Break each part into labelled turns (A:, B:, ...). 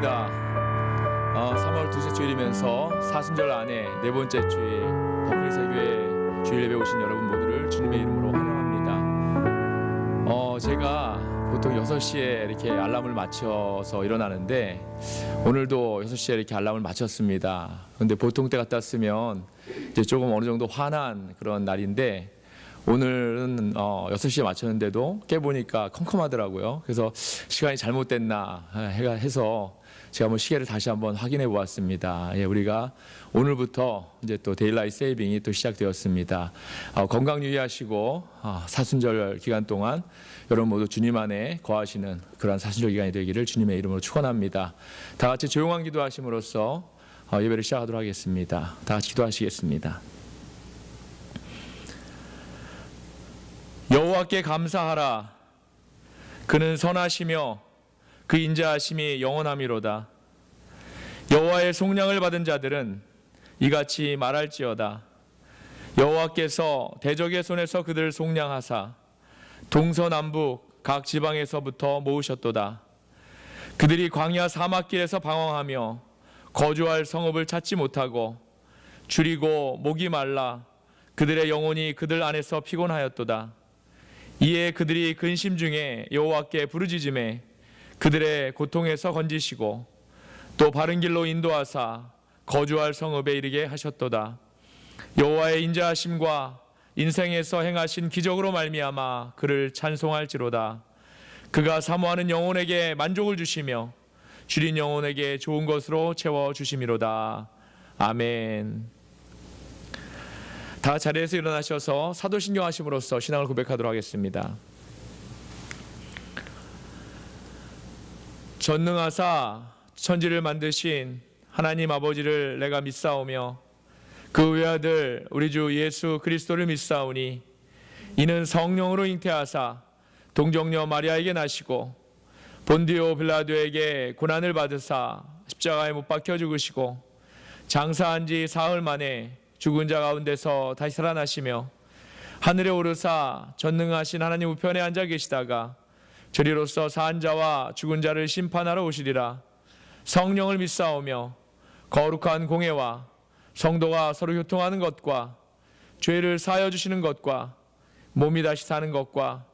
A: 반갑습니다. 3월 둘째 주일이면서 사순절 안에 네 번째 주일 더크리스교회 주일 예배 오신 여러분 모두를 주님의 이름으로 환영합니다. 제가 보통 6시에 이렇게 알람을 맞춰서 일어나는데 오늘도 6시에 이렇게 알람을 맞췄습니다. 그런데 보통 때 같았으면 이제 조금 어느 정도 화난 그런 날인데 오늘은 6시에 맞췄는데도 깨보니까 컴컴하더라고요. 그래서 시간이 잘못됐나 해서 제가 한번 시계를 다시 한번 확인해 보았습니다. 우리가 오늘부터 이제 또 데일라이트 세이빙이 또 시작되었습니다. 건강 유의하시고 사순절 기간 동안 여러분 모두 주님 안에 거하시는 그러한 사순절 기간이 되기를 주님의 이름으로 축원합니다. 다 같이 조용한 기도하심으로써 예배를 시작하도록 하겠습니다. 다 같이 기도하시겠습니다. 여호와께 감사하라. 그는 선하시며 그 인자하심이 영원함이로다. 여호와의 속량을 받은 자들은 이같이 말할지어다. 여호와께서 대적의 손에서 그들을 속량하사 동서남북 각 지방에서부터 모으셨도다. 그들이 광야 사막길에서 방황하며 거주할 성읍을 찾지 못하고 줄이고 목이 말라 그들의 영혼이 그들 안에서 피곤하였도다. 이에 그들이 근심 중에 여호와께 부르짖음에 그들의 고통에서 건지시고 또 바른 길로 인도하사 거주할 성읍에 이르게 하셨도다. 여호와의 인자하심과 인생에서 행하신 기적으로 말미암아 그를 찬송할지로다. 그가 사모하는 영혼에게 만족을 주시며 줄인 영혼에게 좋은 것으로 채워주심이로다. 아멘. 다 자리에서 일어나셔서 사도신경 하심으로써 신앙을 고백하도록 하겠습니다. 전능하사 천지를 만드신 하나님 아버지를 내가 믿사오며 그 외아들 우리 주 예수 그리스도를 믿사오니 이는 성령으로 잉태하사 동정녀 마리아에게 나시고 본디오 빌라도에게 고난을 받으사 십자가에 못 박혀 죽으시고 장사한 지 사흘 만에 죽은 자 가운데서 다시 살아나시며 하늘에 오르사 전능하신 하나님 우편에 앉아 계시다가 저리로서 사한 자와 죽은 자를 심판하러 오시리라. 성령을 믿사오며 거룩한 공회와 성도가 서로 교통하는 것과 죄를 사하여 주시는 것과 몸이 다시 사는 것과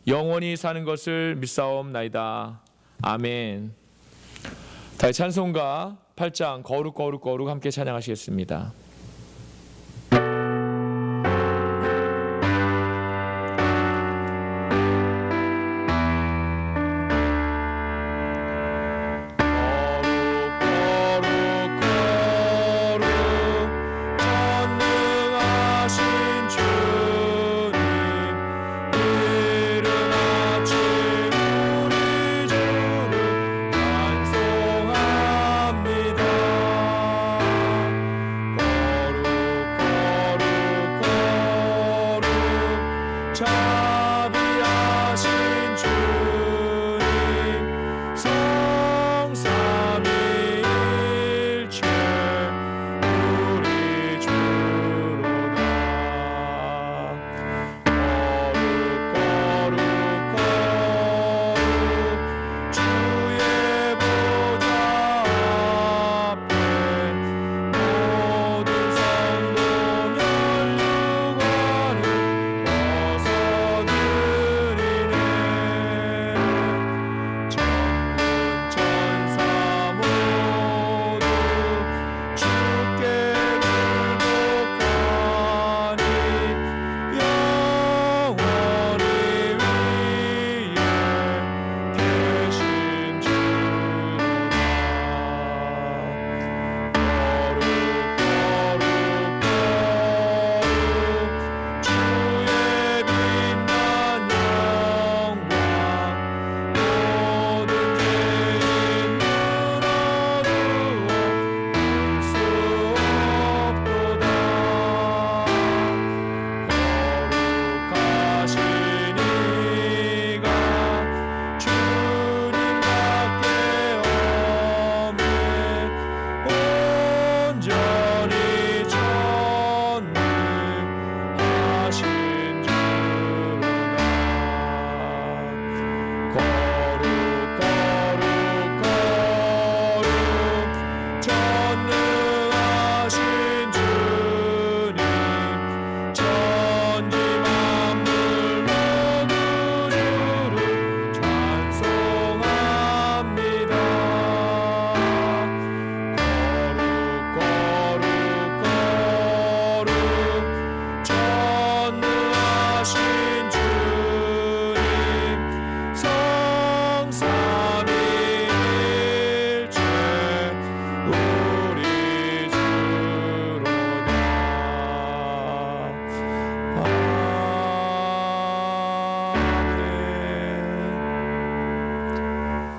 A: 영원히 사는 것을 믿사옵나이다. 아멘. 다시 찬송가 8장 거룩 거룩 거룩 함께 찬양하시겠습니다.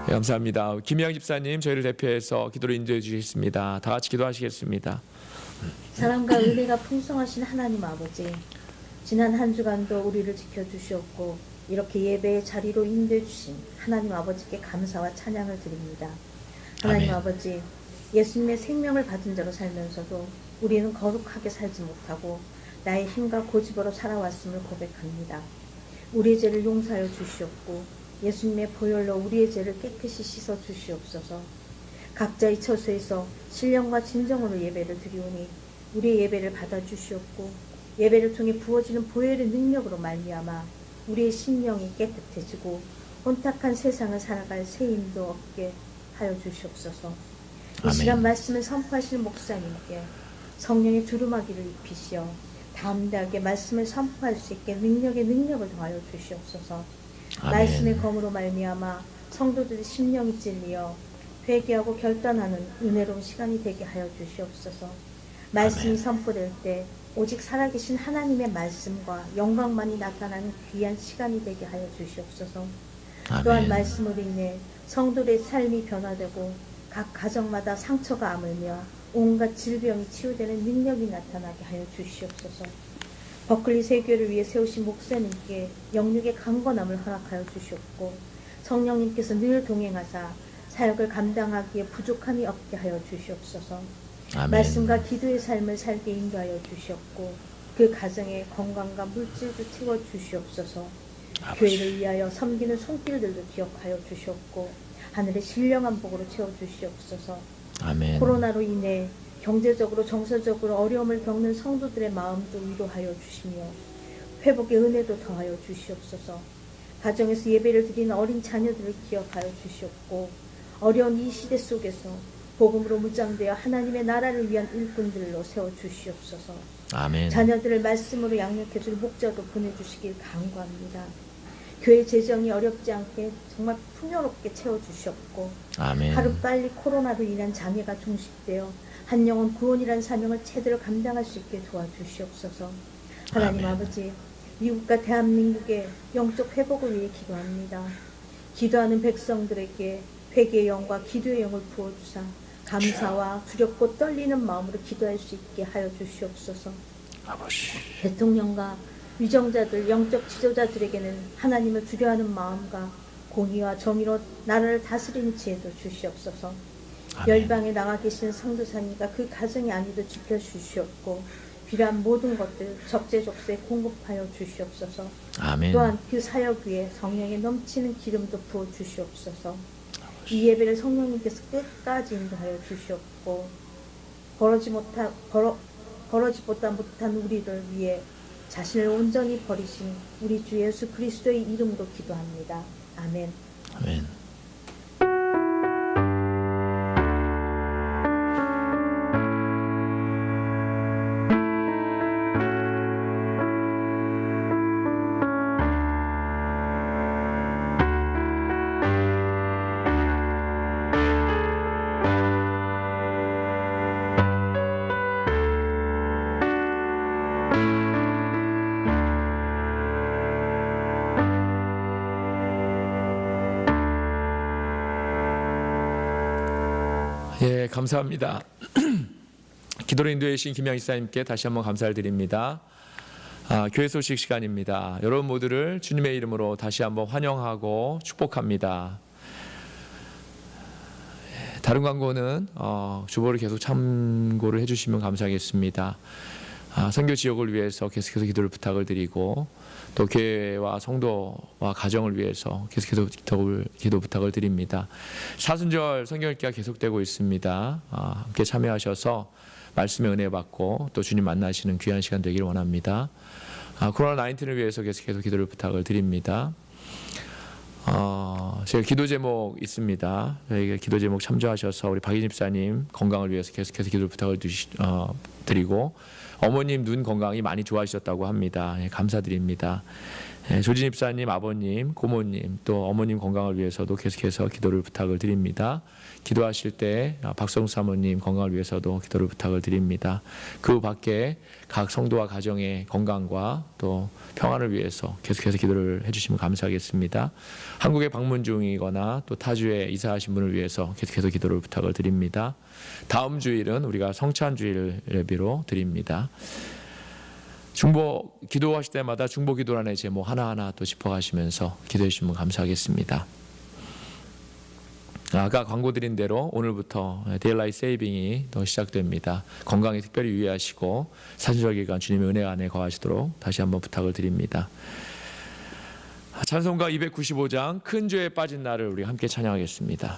A: 네, 감사합니다. 김희영 집사님 저희를 대표해서 기도를 인도해 주시겠습니다. 다 같이 기도하시겠습니다.
B: 사랑과 은혜가 풍성하신 하나님 아버지, 지난 한 주간도 우리를 지켜주셨고 이렇게 예배의 자리로 인도해 주신 하나님 아버지께 감사와 찬양을 드립니다. 하나님
A: 아멘.
B: 아버지, 예수님의 생명을 받은 자로 살면서도 우리는 거룩하게 살지 못하고 나의 힘과 고집으로 살아왔음을 고백합니다. 우리의 죄를 용서하여 주시옵고 예수님의 보혈로 우리의 죄를 깨끗이 씻어 주시옵소서. 각자의 처소에서 신령과 진정으로 예배를 드리오니 우리의 예배를 받아주시옵고 예배를 통해 부어지는 보혈의 능력으로 말미암아 우리의 심령이 깨끗해지고 혼탁한 세상을 살아갈 새 힘도 얻게 하여 주시옵소서. 이 시간 말씀을 선포하실 목사님께 성령의 두루마기를 입히시어 담대하게 말씀을 선포할 수 있게 능력을 더하여 주시옵소서. 말씀의 검으로 말미암아 성도들의 심령이 찔리어 회개하고 결단하는 은혜로운 시간이 되게 하여 주시옵소서. 말씀이 선포될 때 오직 살아계신 하나님의 말씀과 영광만이 나타나는 귀한 시간이 되게 하여 주시옵소서. 또한 말씀으로 인해 성도들의 삶이 변화되고 각 가정마다 상처가 아물며 온갖 질병이 치유되는 능력이 나타나게 하여 주시옵소서. 버클리 세교를 위해 세우신 목사님께 영육의 강건함을 허락하여 주시옵고 성령님께서 늘 동행하사 사역을 감당하기에 부족함이 없게 하여 주시옵소서. 말씀과 기도의 삶을 살게 인도하여 주시옵고 그 가정에 건강과 물질도 채워 주시옵소서. 교회를 위하여 섬기는 손길들도 기억하여 주시옵고 하늘의 신령한 복으로 채워 주시옵소서. 코로나로 인해 경제적으로 정서적으로 어려움을 겪는 성도들의 마음도 위로하여 주시며 회복의 은혜도 더하여 주시옵소서. 가정에서 예배를 드리는 어린 자녀들을 기억하여 주시옵고 어려운 이 시대 속에서 복음으로 무장되어 하나님의 나라를 위한 일꾼들로 세워주시옵소서. 자녀들을 말씀으로 양육해줄 목자도 보내주시길 간구합니다. 교회 재정이 어렵지 않게 정말 풍요롭게 채워주시옵고 하루빨리 코로나로 인한 장애가 종식되어 한 영혼 구원이라는 사명을 제대로 감당할 수 있게 도와주시옵소서. 하나님 아버지, 미국과 대한민국의 영적 회복을 위해 기도합니다. 기도하는 백성들에게 회개의 영과 기도의 영을 부어주사 감사와 두렵고 떨리는 마음으로 기도할 수 있게 하여 주시옵소서. 대통령과 위정자들, 영적 지도자들에게는 하나님을 두려워하는 마음과 공의와 정의로 나라를 다스리는 지혜도 주시옵소서. 열방에 나가 계신 성도사님과 그 가정의 안위도 지켜주시옵고 필요한 모든 것들 적재적소에 공급하여 주시옵소서. 또한 그 사역 위에 성령의 넘치는 기름도 부어주시옵소서. 이 예배를 성령님께서 끝까지 인도하여 주시옵고 거러지보다 못한 우리를 위해 자신을 온전히 버리신 우리 주 예수 그리스도의 이름으로 기도합니다. 아멘.
A: 예, 감사합니다. 기도로 인도해 주신 김양 이사님께 다시 한번 감사를 드립니다. 교회 소식 시간입니다. 여러분 모두를 주님의 이름으로 다시 한번 환영하고 축복합니다. 다른 광고는 주보를 계속 참고를 해주시면 감사하겠습니다. 선교 지역을 위해서 계속해서 기도를 부탁을 드리고 또 교회와 성도와 가정을 위해서 계속해서 기도 부탁을 드립니다. 사순절 성경읽기가 계속되고 있습니다. 함께 참여하셔서 말씀의 은혜 받고 또 주님 만나시는 귀한 시간 되기를 원합니다. 코로나19를 위해서 계속해서 기도를 부탁을 드립니다. 제가 기도 제목 있습니다. 저희가 기도 제목 참조하셔서 우리 박인 집사님 건강을 위해서 계속해서 기도를 부탁을 드리고 어머님 눈 건강이 많이 좋아지셨다고 합니다. 예, 감사드립니다. 조진 입사님, 아버님, 고모님, 또 어머님 건강을 위해서도 계속해서 기도를 부탁을 드립니다. 기도하실 때 박성수 사모님 건강을 위해서도 기도를 부탁을 드립니다. 그 밖에 각 성도와 가정의 건강과 또 평안을 위해서 계속해서 기도를 해주시면 감사하겠습니다. 한국에 방문 중이거나 또 타주에 이사하신 분을 위해서 계속해서 기도를 부탁을 드립니다. 다음 주일은 우리가 성찬주일 예배로 드립니다. 중보 기도하실 때마다 중보 기도란의 제목 하나하나 또 짚어가시면서 기도해 주시면 감사하겠습니다. 아까 광고 드린 대로 오늘부터 데일라이트 세이빙이 또 시작됩니다. 건강에 특별히 유의하시고 사순절 기간 주님의 은혜 안에 거하시도록 다시 한번 부탁을 드립니다. 찬송가 295장 큰 죄에 빠진 나를 우리 함께 찬양하겠습니다.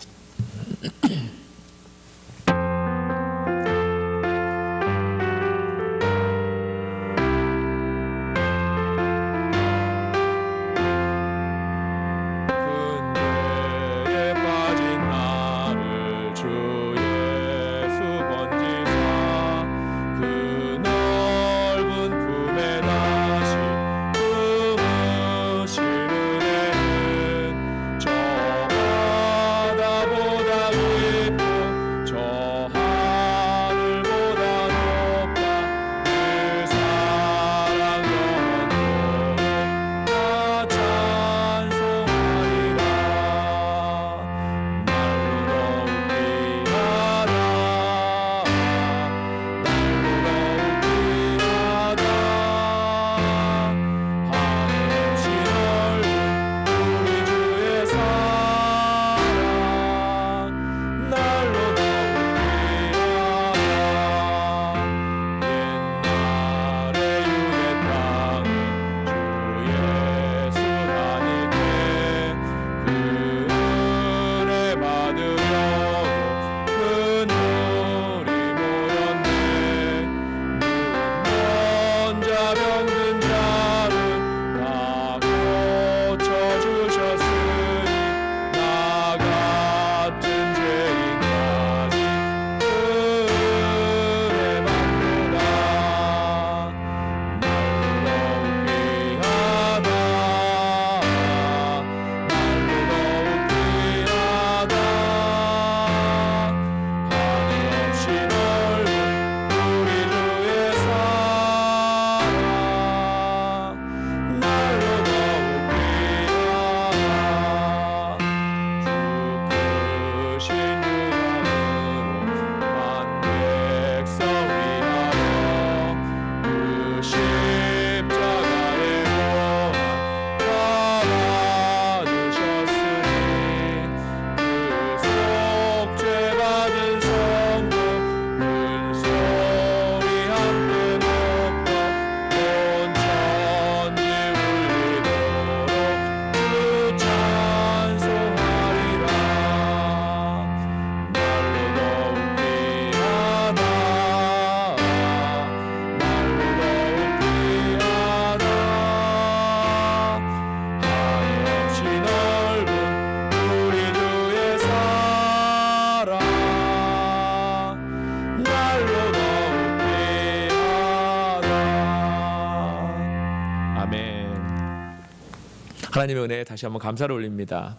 A: 하나님의 은혜에 다시 한번 감사를 올립니다.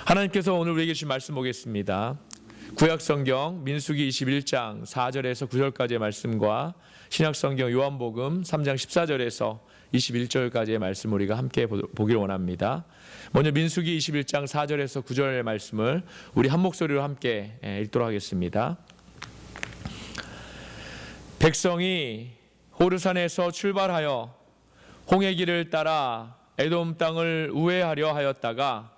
A: 하나님께서 오늘 우리에게 주신 말씀 보겠습니다. 구약성경 민수기 21장 4절에서 9절까지의 말씀과 신약성경 요한복음 3장 14절에서 21절까지의 말씀 우리가 함께 보기를 원합니다. 먼저 민수기 21장 4절에서 9절의 말씀을 우리 한 목소리로 함께 읽도록 하겠습니다. 백성이 호르산에서 출발하여 홍해 길을 따라 에돔 땅을 우회하려 하였다가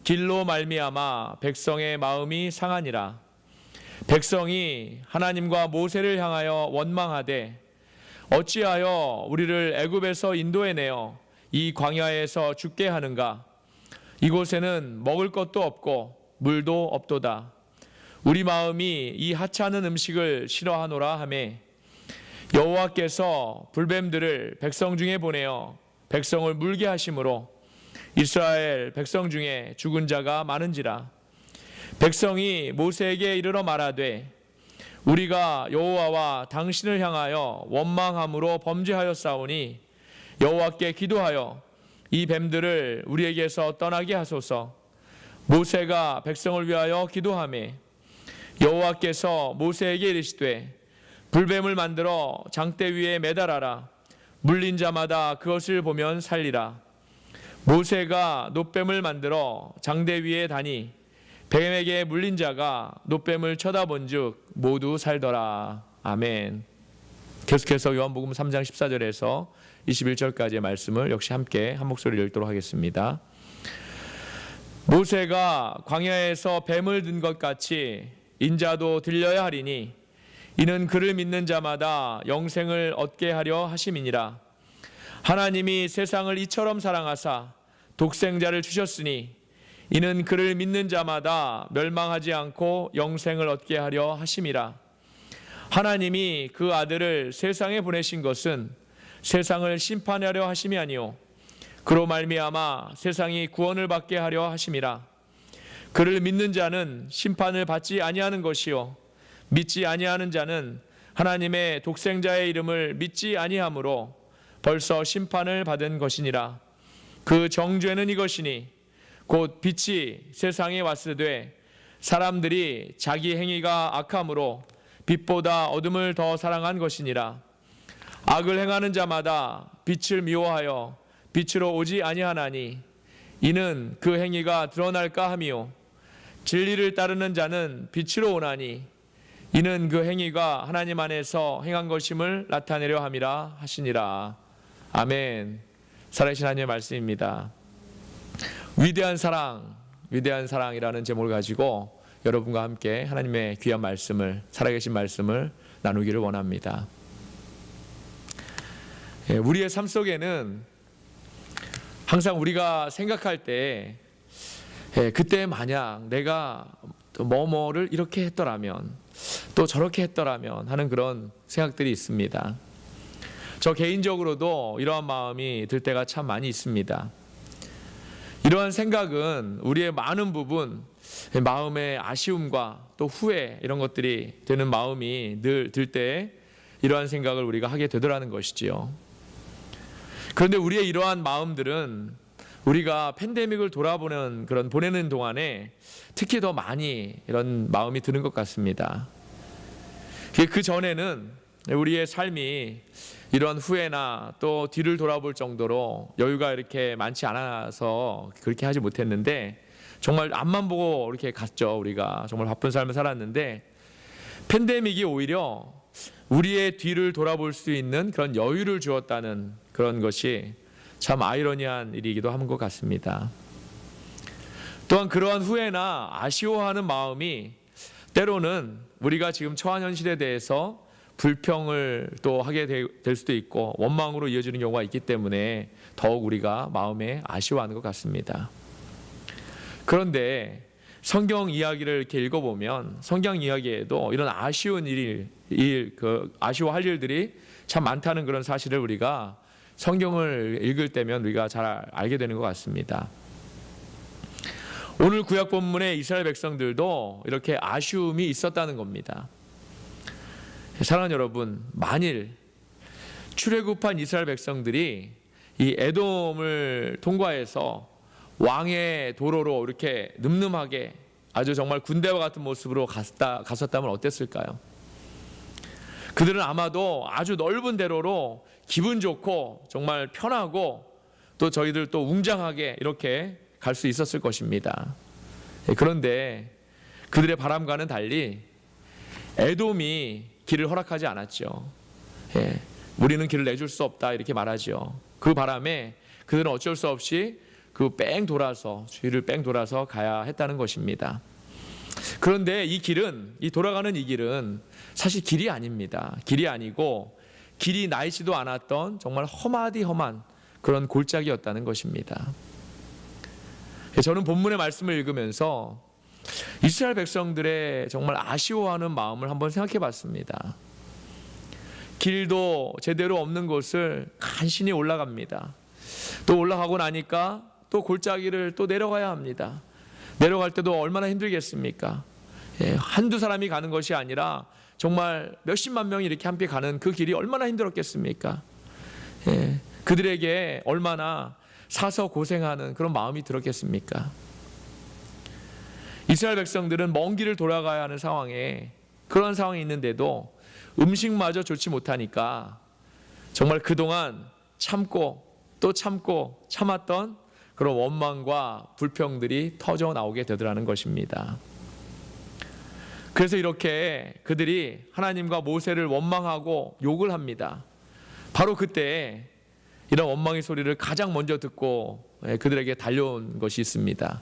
A: 길로 말미암아 백성의 마음이 상하니라. 백성이 하나님과 모세를 향하여 원망하되 어찌하여 우리를 애굽에서 인도해내어 이 광야에서 죽게 하는가? 이곳에는 먹을 것도 없고 물도 없도다. 우리 마음이 이 하찮은 음식을 싫어하노라 하매 여호와께서 불뱀들을 백성 중에 보내어 백성을 물게 하심으로 이스라엘 백성 중에 죽은 자가 많은지라. 백성이 모세에게 이르러 말하되 우리가 여호와와 당신을 향하여 원망함으로 범죄하였사오니 여호와께 기도하여 이 뱀들을 우리에게서 떠나게 하소서. 모세가 백성을 위하여 기도하매 여호와께서 모세에게 이르시되 불뱀을 만들어 장대 위에 매달아라. 물린 자마다 그것을 보면 살리라. 모세가 놋뱀을 만들어 장대 위에 다니 뱀에게 물린 자가 놋뱀을 쳐다본즉 모두 살더라. 아멘. 계속해서 요한복음 3장 14절에서 21절까지의 말씀을 역시 함께 한 목소리로 읽도록 하겠습니다. 모세가 광야에서 뱀을 든 것 같이 인자도 들려야 하리니 이는 그를 믿는 자마다 영생을 얻게 하려 하심이니라. 하나님이 세상을 이처럼 사랑하사 독생자를 주셨으니 이는 그를 믿는 자마다 멸망하지 않고 영생을 얻게 하려 하심이라. 하나님이 그 아들을 세상에 보내신 것은 세상을 심판하려 하심이 아니요 그로 말미암아 세상이 구원을 받게 하려 하심이라. 그를 믿는 자는 심판을 받지 아니하는 것이요 믿지 아니하는 자는 하나님의 독생자의 이름을 믿지 아니하므로 벌써 심판을 받은 것이니라. 그 정죄는 이것이니 곧 빛이 세상에 왔으되 사람들이 자기 행위가 악함으로 빛보다 어둠을 더 사랑한 것이니라. 악을 행하는 자마다 빛을 미워하여 빛으로 오지 아니하나니 이는 그 행위가 드러날까 함이요 진리를 따르는 자는 빛으로 오나니 이는 그 행위가 하나님 안에서 행한 것임을 나타내려 함이라 하시니라. 아멘. 살아계신 하나님의 말씀입니다. 위대한 사랑이라는 제목을 가지고 여러분과 함께 하나님의 귀한 말씀을, 살아계신 말씀을 나누기를 원합니다. 우리의 삶 속에는 항상 우리가 생각할 때 그때 만약 내가 뭐뭐를 이렇게 했더라면 또 저렇게 했더라면 하는 그런 생각들이 있습니다. 저 개인적으로도 이러한 마음이 들 때가 참 많이 있습니다. 이러한 생각은 우리의 많은 부분 마음의 아쉬움과 또 후회 이런 것들이 되는 마음이 늘 들 때 이러한 생각을 우리가 하게 되더라는 것이지요. 그런데 우리의 이러한 마음들은 우리가 팬데믹을 돌아보는 그런 보내는 동안에 특히 더 많이 이런 마음이 드는 것 같습니다. 그 전에는 우리의 삶이 이런 후회나 또 뒤를 돌아볼 정도로 여유가 이렇게 많지 않아서 그렇게 하지 못했는데 정말 앞만 보고 이렇게 갔죠. 우리가 정말 바쁜 삶을 살았는데 팬데믹이 오히려 우리의 뒤를 돌아볼 수 있는 그런 여유를 주었다는 그런 것이 참 아이러니한 일이기도 한 것 같습니다. 또한 그러한 후회나 아쉬워하는 마음이 때로는 우리가 지금 처한 현실에 대해서 불평을 또 하게 될 수도 있고 원망으로 이어지는 경우가 있기 때문에 더욱 우리가 마음에 아쉬워하는 것 같습니다. 그런데 성경 이야기를 이렇게 읽어보면 성경 이야기에도 이런 아쉬운 아쉬워할 일들이 참 많다는 그런 사실을 우리가 성경을 읽을 때면 우리가 잘 알게 되는 것 같습니다. 오늘 구약 본문의 이스라엘 백성들도 이렇게 아쉬움이 있었다는 겁니다. 사랑하는 여러분, 만일 출애굽한 이스라엘 백성들이 이 에돔을 통과해서 왕의 도로로 이렇게 늠름하게 아주 정말 군대와 같은 모습으로 갔었다면 어땠을까요? 그들은 아마도 아주 넓은 대로로 기분 좋고 정말 편하고 또 저희들 또 웅장하게 이렇게 갈 수 있었을 것입니다. 그런데 그들의 바람과는 달리 에돔이 길을 허락하지 않았죠. 우리는 길을 내줄 수 없다 이렇게 말하죠. 그 바람에 그들은 어쩔 수 없이 주위를 뺑 돌아서 가야 했다는 것입니다. 그런데 이 돌아가는 이 길은 사실 길이 아닙니다. 길이 아니고 길이 나이지도 않았던 정말 험한 그런 골짜기였다는 것입니다. 저는 본문의 말씀을 읽으면서 이스라엘 백성들의 정말 아쉬워하는 마음을 한번 생각해 봤습니다. 길도 제대로 없는 곳을 간신히 올라갑니다. 또 올라가고 나니까 또 골짜기를 또 내려가야 합니다. 내려갈 때도 얼마나 힘들겠습니까? 한두 사람이 가는 것이 아니라 정말 몇십만 명이 이렇게 함께 가는 그 길이 얼마나 힘들었겠습니까? 그들에게 얼마나 사서 고생하는 그런 마음이 들었겠습니까? 이스라엘 백성들은 먼 길을 돌아가야 하는 상황에, 그런 상황이 있는데도 음식마저 좋지 못하니까 정말 그동안 참고 또 참고 참았던 그런 원망과 불평들이 터져 나오게 되더라는 것입니다. 그래서 이렇게 그들이 하나님과 모세를 원망하고 욕을 합니다. 바로 그때 이런 원망의 소리를 가장 먼저 듣고 그들에게 달려온 것이 있습니다.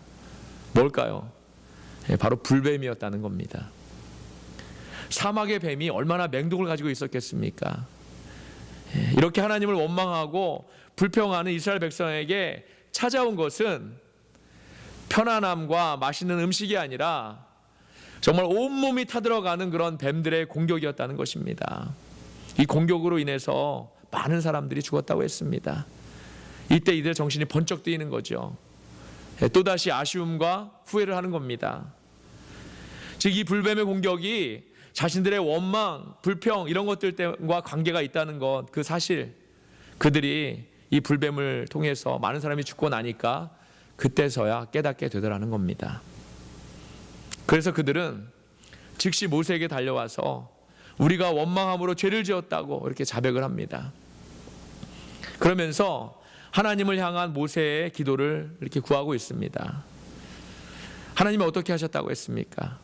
A: 뭘까요? 바로 불뱀이었다는 겁니다. 사막의 뱀이 얼마나 맹독을 가지고 있었겠습니까? 이렇게 하나님을 원망하고 불평하는 이스라엘 백성에게 찾아온 것은 편안함과 맛있는 음식이 아니라 정말 온몸이 타들어가는 그런 뱀들의 공격이었다는 것입니다. 이 공격으로 인해서 많은 사람들이 죽었다고 했습니다. 이때 이들의 정신이 번쩍 뜨이는 거죠. 또다시 아쉬움과 후회를 하는 겁니다. 즉 이 불뱀의 공격이 자신들의 원망, 불평 이런 것들과 관계가 있다는 것, 그 사실, 그들이 이 불뱀을 통해서 많은 사람이 죽고 나니까 그때서야 깨닫게 되더라는 겁니다. 그래서 그들은 즉시 모세에게 달려와서 우리가 원망함으로 죄를 지었다고 이렇게 자백을 합니다. 그러면서 하나님을 향한 모세의 기도를 이렇게 구하고 있습니다. 하나님이 어떻게 하셨다고 했습니까?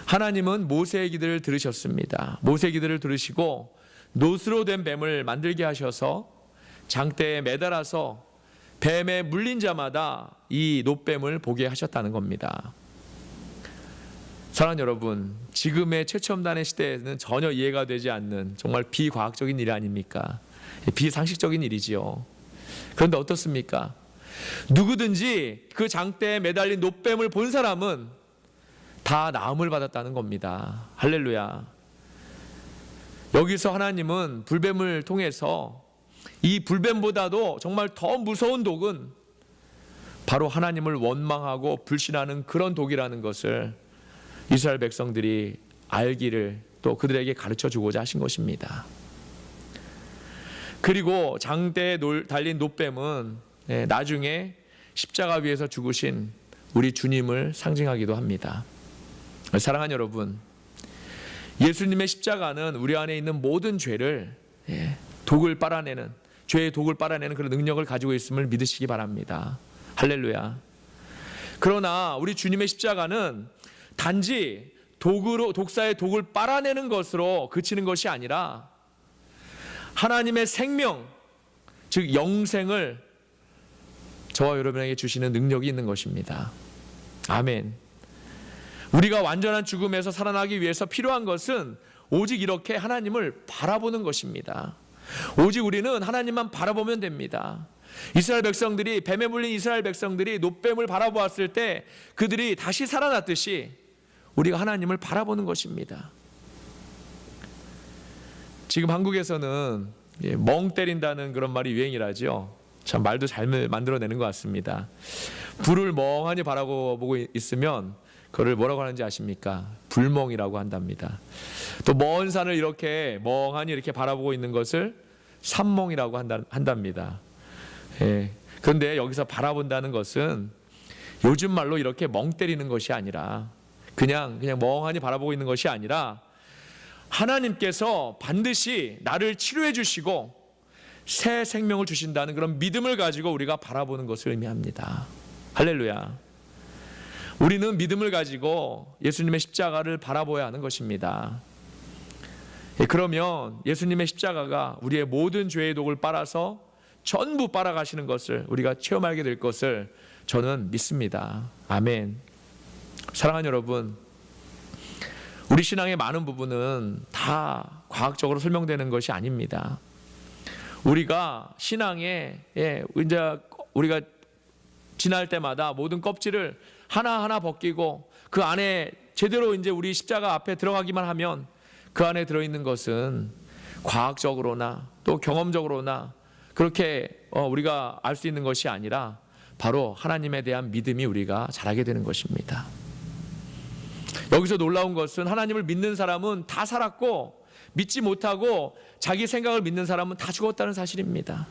A: 하나님은 모세의 기도를 들으셨습니다. 모세의 기도를 들으시고 노스로 된 뱀을 만들게 하셔서 장대에 매달아서 뱀에 물린 자마다 이 노뱀을 보게 하셨다는 겁니다. 사랑하는 여러분, 지금의 최첨단의 시대에는 전혀 이해가 되지 않는 정말 비과학적인 일 아닙니까? 비상식적인 일이지요. 그런데 어떻습니까? 누구든지 그 장대에 매달린 노뱀을 본 사람은 다 나음을 받았다는 겁니다. 할렐루야. 여기서 하나님은 불뱀을 통해서 이 불뱀보다도 정말 더 무서운 독은 바로 하나님을 원망하고 불신하는 그런 독이라는 것을 이스라엘 백성들이 알기를 또 그들에게 가르쳐 주고자 하신 것입니다. 그리고 장대에 달린 노뱀은 나중에 십자가 위에서 죽으신 우리 주님을 상징하기도 합니다. 사랑하는 여러분, 예수님의 십자가는 우리 안에 있는 모든 죄를 독을 빨아내는, 죄의 독을 빨아내는 그런 능력을 가지고 있음을 믿으시기 바랍니다. 할렐루야. 그러나 우리 주님의 십자가는 단지 독사의 독을 빨아내는 것으로 그치는 것이 아니라 하나님의 생명, 즉 영생을 저와 여러분에게 주시는 능력이 있는 것입니다. 아멘. 우리가 완전한 죽음에서 살아나기 위해서 필요한 것은 오직 이렇게 하나님을 바라보는 것입니다. 오직 우리는 하나님만 바라보면 됩니다. 이스라엘 백성들이, 뱀에 물린 이스라엘 백성들이 노뱀을 바라보았을 때 그들이 다시 살아났듯이 우리가 하나님을 바라보는 것입니다. 지금 한국에서는 멍 때린다는 그런 말이 유행이라죠. 참 말도 잘 만들어내는 것 같습니다. 불을 멍하니 바라보고 있으면 그걸 뭐라고 하는지 아십니까? 불멍이라고 한답니다. 또 먼 산을 이렇게 멍하니 이렇게 바라보고 있는 것을 산멍이라고 한답니다. 그런데 여기서 바라본다는 것은 요즘 말로 이렇게 멍 때리는 것이 아니라 그냥 멍하니 바라보고 있는 것이 아니라 하나님께서 반드시 나를 치료해 주시고 새 생명을 주신다는 그런 믿음을 가지고 우리가 바라보는 것을 의미합니다. 할렐루야. 우리는 믿음을 가지고 예수님의 십자가를 바라보아야 하는 것입니다. 그러면 예수님의 십자가가 우리의 모든 죄의 독을 빨아서 전부 빨아가시는 것을 우리가 체험하게 될 것을 저는 믿습니다. 아멘. 사랑하는 여러분, 우리 신앙의 많은 부분은 다 과학적으로 설명되는 것이 아닙니다. 우리가 신앙에 이제 우리가 지날 때마다 모든 껍질을 하나하나 벗기고 그 안에 제대로 이제 우리 십자가 앞에 들어가기만 하면 그 안에 들어있는 것은 과학적으로나 또 경험적으로나 그렇게 우리가 알 수 있는 것이 아니라 바로 하나님에 대한 믿음이 우리가 자라게 되는 것입니다. 여기서 놀라운 것은 하나님을 믿는 사람은 다 살았고 믿지 못하고 자기 생각을 믿는 사람은 다 죽었다는 사실입니다.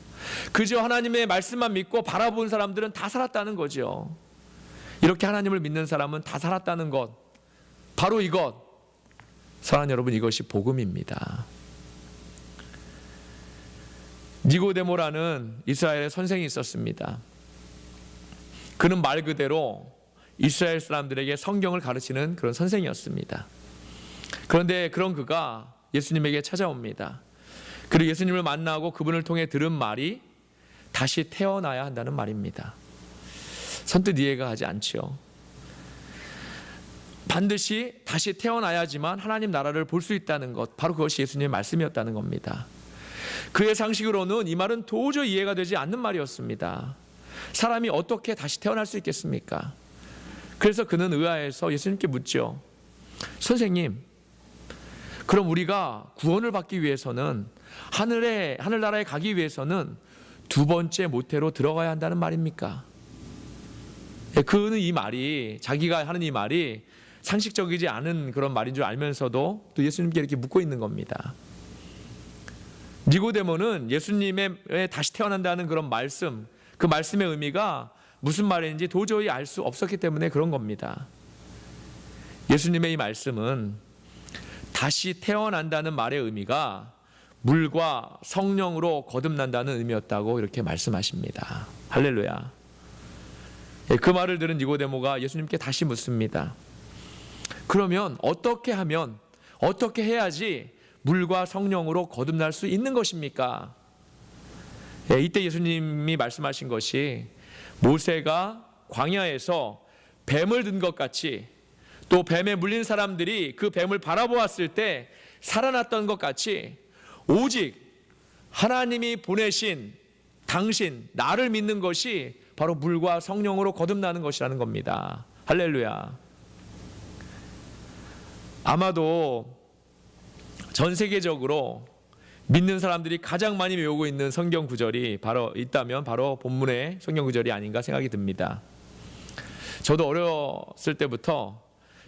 A: 그저 하나님의 말씀만 믿고 바라본 사람들은 다 살았다는 거죠. 이렇게 하나님을 믿는 사람은 다 살았다는 것, 바로 이것, 사랑하는 여러분, 이것이 복음입니다. 니고데모라는 이스라엘의 선생이 있었습니다. 그는 말 그대로 이스라엘 사람들에게 성경을 가르치는 그런 선생이었습니다. 그런데 그런 그가 예수님에게 찾아옵니다. 그리고 예수님을 만나고 그분을 통해 들은 말이 다시 태어나야 한다는 말입니다. 선뜻 이해가 가지 않지요. 반드시 다시 태어나야지만 하나님 나라를 볼 수 있다는 것, 바로 그것이 예수님의 말씀이었다는 겁니다. 그의 상식으로는 이 말은 도저히 이해가 되지 않는 말이었습니다. 사람이 어떻게 다시 태어날 수 있겠습니까? 그래서 그는 의아해서 예수님께 묻죠. 선생님, 그럼 우리가 구원을 받기 위해서는, 하늘나라에 가기 위해서는 두 번째 모태로 들어가야 한다는 말입니까? 그는 이 말이, 자기가 하는 이 말이 상식적이지 않은 그런 말인 줄 알면서도 또 예수님께 이렇게 묻고 있는 겁니다. 니고데모는 예수님의 다시 태어난다는 그런 말씀, 그 말씀의 의미가 무슨 말인지 도저히 알 수 없었기 때문에 그런 겁니다. 예수님의 이 말씀은 다시 태어난다는 말의 의미가 물과 성령으로 거듭난다는 의미였다고 이렇게 말씀하십니다. 할렐루야. 그 말을 들은 니고데모가 예수님께 다시 묻습니다. 그러면 어떻게 하면, 어떻게 해야지 물과 성령으로 거듭날 수 있는 것입니까? 이때 예수님이 말씀하신 것이 모세가 광야에서 뱀을 든 것 같이, 또 뱀에 물린 사람들이 그 뱀을 바라보았을 때 살아났던 것 같이, 오직 하나님이 보내신 당신, 나를 믿는 것이 바로 물과 성령으로 거듭나는 것이라는 겁니다. 할렐루야. 아마도 전 세계적으로 믿는 사람들이 가장 많이 외우고 있는 성경 구절이 바로 있다면 바로 본문의 성경 구절이 아닌가 생각이 듭니다. 저도 어렸을 때부터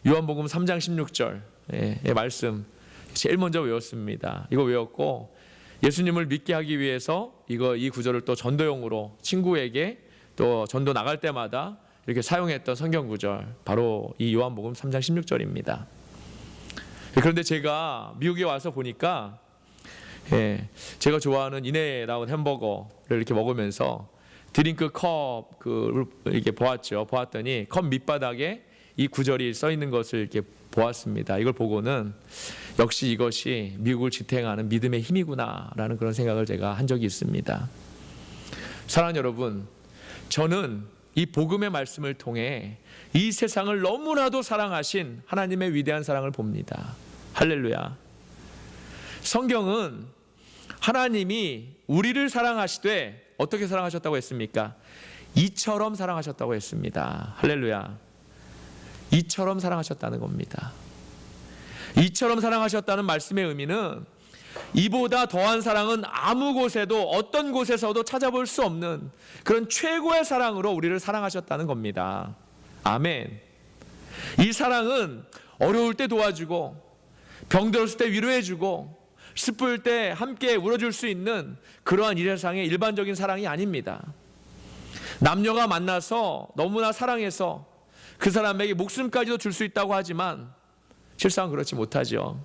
A: 요한복음 3장 16절의 말씀 제일 먼저 외웠습니다. 이거 외웠고 예수님을 믿게 하기 위해서 이 구절을 또 전도용으로 친구에게 또 전도 나갈 때마다 이렇게 사용했던 성경 구절, 바로 이 요한복음 3장 16절입니다. 그런데 제가 미국에 와서 보니까 제가 좋아하는 인해라운 햄버거를 이렇게 먹으면서 드링크 컵을 이렇게 보았더니 컵 밑바닥에 이 구절이 써 있는 것을 이렇게 보았습니다. 이걸 보고는 역시 이것이 미국을 지탱하는 믿음의 힘이구나라는 그런 생각을 제가 한 적이 있습니다. 사랑하는 여러분, 저는 이 복음의 말씀을 통해 이 세상을 너무나도 사랑하신 하나님의 위대한 사랑을 봅니다. 할렐루야. 성경은 하나님이 우리를 사랑하시되 어떻게 사랑하셨다고 했습니까? 이처럼 사랑하셨다고 했습니다. 할렐루야. 이처럼 사랑하셨다는 겁니다. 이처럼 사랑하셨다는 말씀의 의미는 이보다 더한 사랑은 아무 곳에도, 어떤 곳에서도 찾아볼 수 없는 그런 최고의 사랑으로 우리를 사랑하셨다는 겁니다. 아멘. 이 사랑은 어려울 때 도와주고, 병들었을 때 위로해주고, 슬플 때 함께 울어줄 수 있는 그러한 이 세상의 일반적인 사랑이 아닙니다. 남녀가 만나서 너무나 사랑해서 그 사람에게 목숨까지도 줄 수 있다고 하지만 실상은 그렇지 못하죠.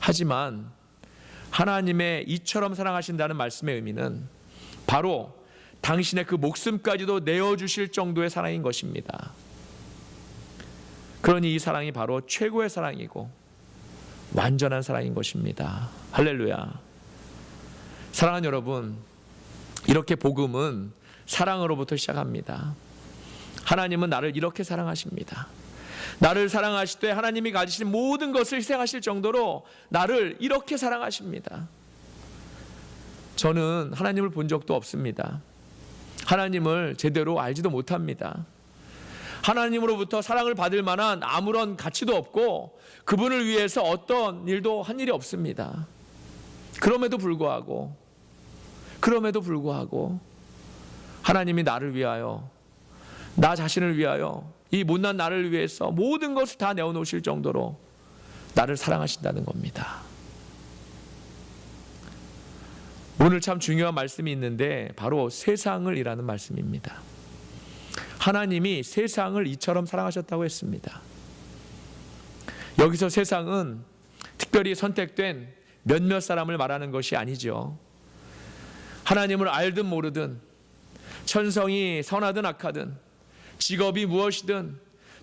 A: 하지만 하나님의 이처럼 사랑하신다는 말씀의 의미는 바로 당신의 그 목숨까지도 내어주실 정도의 사랑인 것입니다. 그러니 이 사랑이 바로 최고의 사랑이고 완전한 사랑인 것입니다. 할렐루야. 사랑하는 여러분, 이렇게 복음은 사랑으로부터 시작합니다. 하나님은 나를 이렇게 사랑하십니다. 나를 사랑하실 때 하나님이 가지신 모든 것을 희생하실 정도로 나를 이렇게 사랑하십니다. 저는 하나님을 본 적도 없습니다. 하나님을 제대로 알지도 못합니다. 하나님으로부터 사랑을 받을 만한 아무런 가치도 없고 그분을 위해서 어떤 일도 한 일이 없습니다. 그럼에도 불구하고 하나님이 나를 위하여, 나 자신을 위하여, 이 못난 나를 위해서 모든 것을 다 내어놓으실 정도로 나를 사랑하신다는 겁니다. 오늘 참 중요한 말씀이 있는데 바로 세상을 이라는 말씀입니다. 하나님이 세상을 이처럼 사랑하셨다고 했습니다. 여기서 세상은 특별히 선택된 몇몇 사람을 말하는 것이 아니죠. 하나님을 알든 모르든, 천성이 선하든 악하든, 직업이 무엇이든,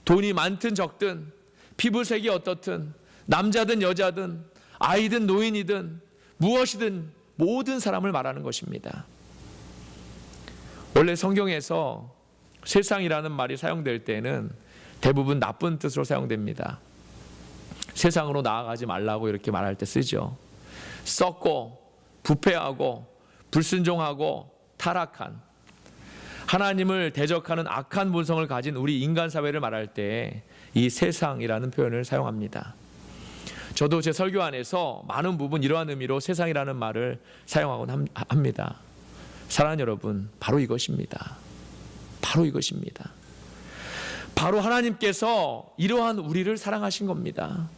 A: 돈이 많든 적든, 피부색이 어떻든, 남자든 여자든, 아이든 노인이든, 무엇이든 모든 사람을 말하는 것입니다. 원래 성경에서 세상이라는 말이 사용될 때는 대부분 나쁜 뜻으로 사용됩니다. 세상으로 나아가지 말라고 이렇게 말할 때 쓰죠. 썩고 부패하고 불순종하고 타락한, 하나님을 대적하는 악한 본성을 가진 우리 인간 사회를 말할 때 이 세상이라는 표현을 사용합니다. 저도 제 설교 안에서 많은 부분 이러한 의미로 세상이라는 말을 사용하곤 합니다. 사랑하는 여러분, 바로 이것입니다. 바로 이것입니다. 바로 하나님께서 이러한 우리를 사랑하신 겁니다.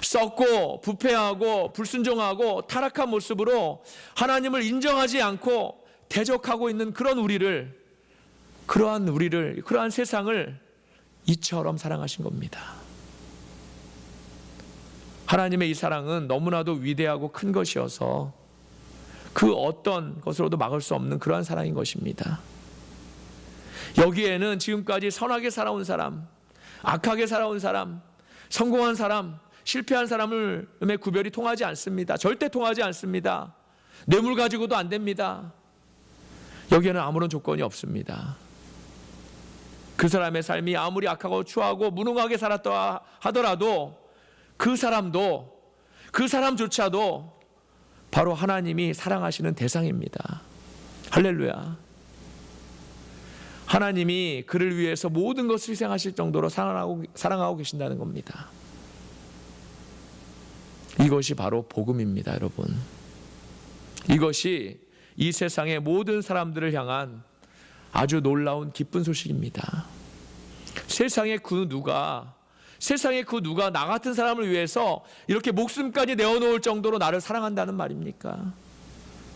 A: 썩고 부패하고 불순종하고 타락한 모습으로 하나님을 인정하지 않고 대적하고 있는 그러한 우리를, 그러한 세상을 이처럼 사랑하신 겁니다. 하나님의 이 사랑은 너무나도 위대하고 큰 것이어서 그 어떤 것으로도 막을 수 없는 그러한 사랑인 것입니다. 여기에는 지금까지 선하게 살아온 사람, 악하게 살아온 사람, 성공한 사람, 실패한 사람의 구별이 통하지 않습니다. 절대 통하지 않습니다. 뇌물 가지고도 안 됩니다. 여기에는 아무런 조건이 없습니다. 그 사람의 삶이 아무리 악하고 추하고 무능하게 살았다 하더라도 그 사람조차도 바로 하나님이 사랑하시는 대상입니다. 할렐루야. 하나님이 그를 위해서 모든 것을 희생하실 정도로 사랑하고 계신다는 겁니다. 이것이 바로 복음입니다, 여러분. 이것이 이 세상의 모든 사람들을 향한 아주 놀라운 기쁜 소식입니다. 세상의 그 누가 나 같은 사람을 위해서 이렇게 목숨까지 내어놓을 정도로 나를 사랑한다는 말입니까?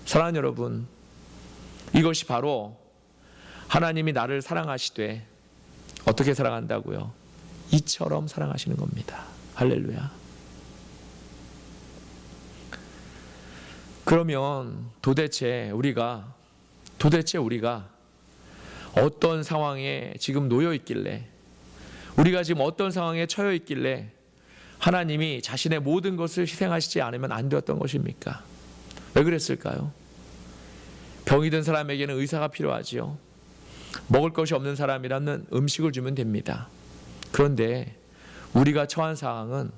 A: 사랑하는 여러분, 이것이 바로 하나님이 나를 사랑하시되 어떻게 사랑한다고요? 이처럼 사랑하시는 겁니다. 할렐루야. 그러면 도대체 우리가 어떤 상황에 지금 놓여 있길래, 우리가 지금 어떤 상황에 처해 있길래 하나님이 자신의 모든 것을 희생하시지 않으면 안 되었던 것입니까? 왜 그랬을까요? 병이 든 사람에게는 의사가 필요하지요. 먹을 것이 없는 사람이라면 음식을 주면 됩니다. 그런데 우리가 처한 상황은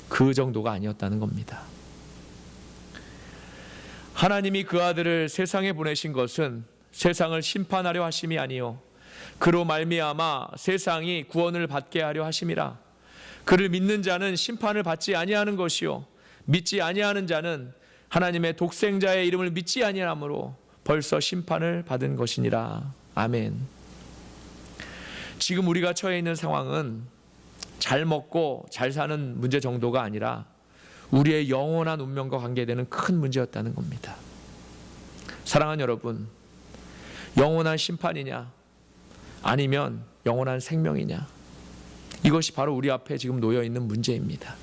A: 그 정도가 아니었다는 겁니다. 하나님이 그 아들을 세상에 보내신 것은 세상을 심판하려 하심이 아니요 그로 말미암아 세상이 구원을 받게 하려 하심이라. 그를 믿는 자는 심판을 받지 아니하는 것이요 믿지 아니하는 자는 하나님의 독생자의 이름을 믿지 아니하므로 벌써 심판을 받은 것이니라. 아멘. 지금 우리가 처해 있는 상황은 잘 먹고 잘 사는 문제 정도가 아니라 우리의 영원한 운명과 관계되는 큰 문제였다는 겁니다. 사랑하는 여러분, 영원한 심판이냐 아니면 영원한 생명이냐, 이것이 바로 우리 앞에 지금 놓여 있는 문제입니다.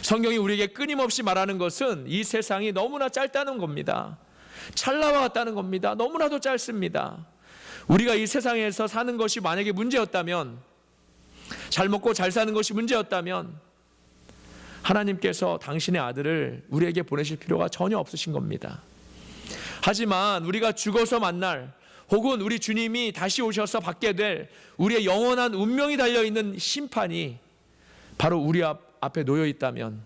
A: 성경이 우리에게 끊임없이 말하는 것은 이 세상이 너무나 짧다는 겁니다. 찰나와 같다는 겁니다. 너무나도 짧습니다. 우리가 이 세상에서 사는 것이 만약에 문제였다면, 잘 먹고 잘 사는 것이 문제였다면 하나님께서 당신의 아들을 우리에게 보내실 필요가 전혀 없으신 겁니다. 하지만 우리가 죽어서 만날, 혹은 우리 주님이 다시 오셔서 받게 될 우리의 영원한 운명이 달려있는 심판이 바로 우리 앞에 놓여 있다면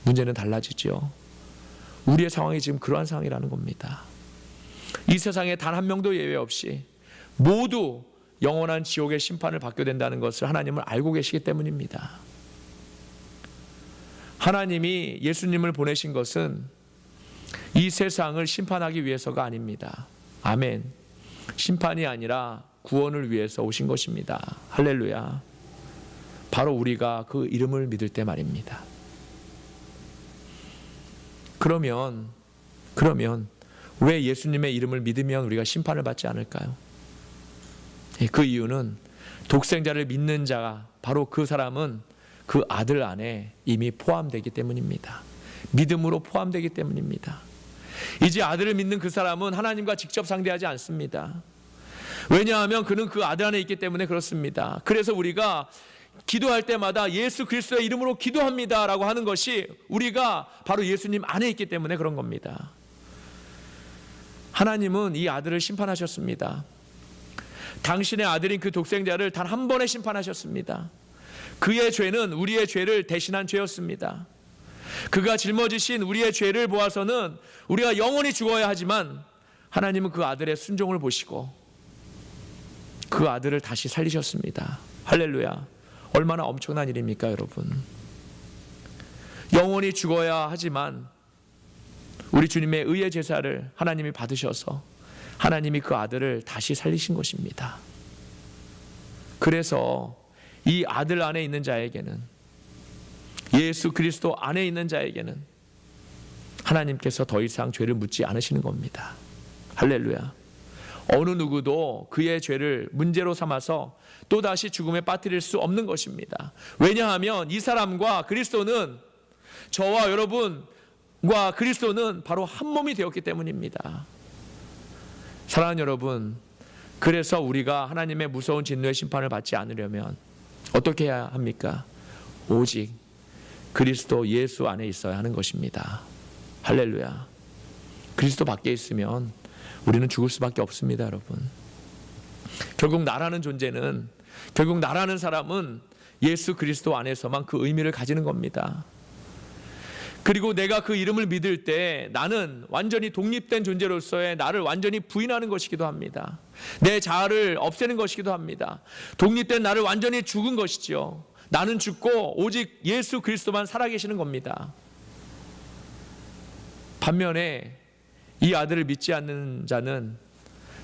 A: 문제는 달라지죠. 우리의 상황이 지금 그러한 상황이라는 겁니다. 이 세상에 단 한 명도 예외 없이 모두 영원한 지옥의 심판을 받게 된다는 것을 하나님은 알고 계시기 때문입니다. 하나님이 예수님을 보내신 것은 이 세상을 심판하기 위해서가 아닙니다. 아멘. 심판이 아니라 구원을 위해서 오신 것입니다. 할렐루야. 바로 우리가 그 이름을 믿을 때 말입니다. 그러면 왜 예수님의 이름을 믿으면 우리가 심판을 받지 않을까요? 그 이유는 독생자를 믿는 자가 바로 그 사람은 그 아들 안에 이미 포함되기 때문입니다. 믿음으로 포함되기 때문입니다. 이제 아들을 믿는 그 사람은 하나님과 직접 상대하지 않습니다. 왜냐하면 그는 그 아들 안에 있기 때문에 그렇습니다. 그래서 우리가 기도할 때마다 예수 그리스도의 이름으로 기도합니다 라고 하는 것이 우리가 바로 예수님 안에 있기 때문에 그런 겁니다. 하나님은 이 아들을 심판하셨습니다. 당신의 아들인 그 독생자를 단 한 번에 심판하셨습니다. 그의 죄는 우리의 죄를 대신한 죄였습니다. 그가 짊어지신 우리의 죄를 보아서는 우리가 영원히 죽어야 하지만 하나님은 그 아들의 순종을 보시고 그 아들을 다시 살리셨습니다. 할렐루야. 얼마나 엄청난 일입니까, 여러분? 영원히 죽어야 하지만 우리 주님의 의의 제사를 하나님이 받으셔서 하나님이 그 아들을 다시 살리신 것입니다. 그래서 이 아들 안에 있는 자에게는, 예수 그리스도 안에 있는 자에게는 하나님께서 더 이상 죄를 묻지 않으시는 겁니다. 할렐루야. 어느 누구도 그의 죄를 문제로 삼아서 또다시 죽음에 빠뜨릴 수 없는 것입니다. 왜냐하면 이 사람과 그리스도는, 저와 여러분과 그리스도는 바로 한 몸이 되었기 때문입니다. 사랑하는 여러분, 그래서 우리가 하나님의 무서운 진노의 심판을 받지 않으려면 어떻게 해야 합니까? 오직 그리스도 예수 안에 있어야 하는 것입니다. 할렐루야. 그리스도 밖에 있으면 우리는 죽을 수밖에 없습니다, 여러분. 결국 나라는 존재는, 결국 나라는 사람은 예수 그리스도 안에서만 그 의미를 가지는 겁니다. 그리고 내가 그 이름을 믿을 때 나는 완전히 독립된 존재로서의 나를 완전히 부인하는 것이기도 합니다. 내 자아를 없애는 것이기도 합니다. 독립된 나를 완전히 죽은 것이죠. 나는 죽고 오직 예수 그리스도만 살아계시는 겁니다. 반면에 이 아들을 믿지 않는 자는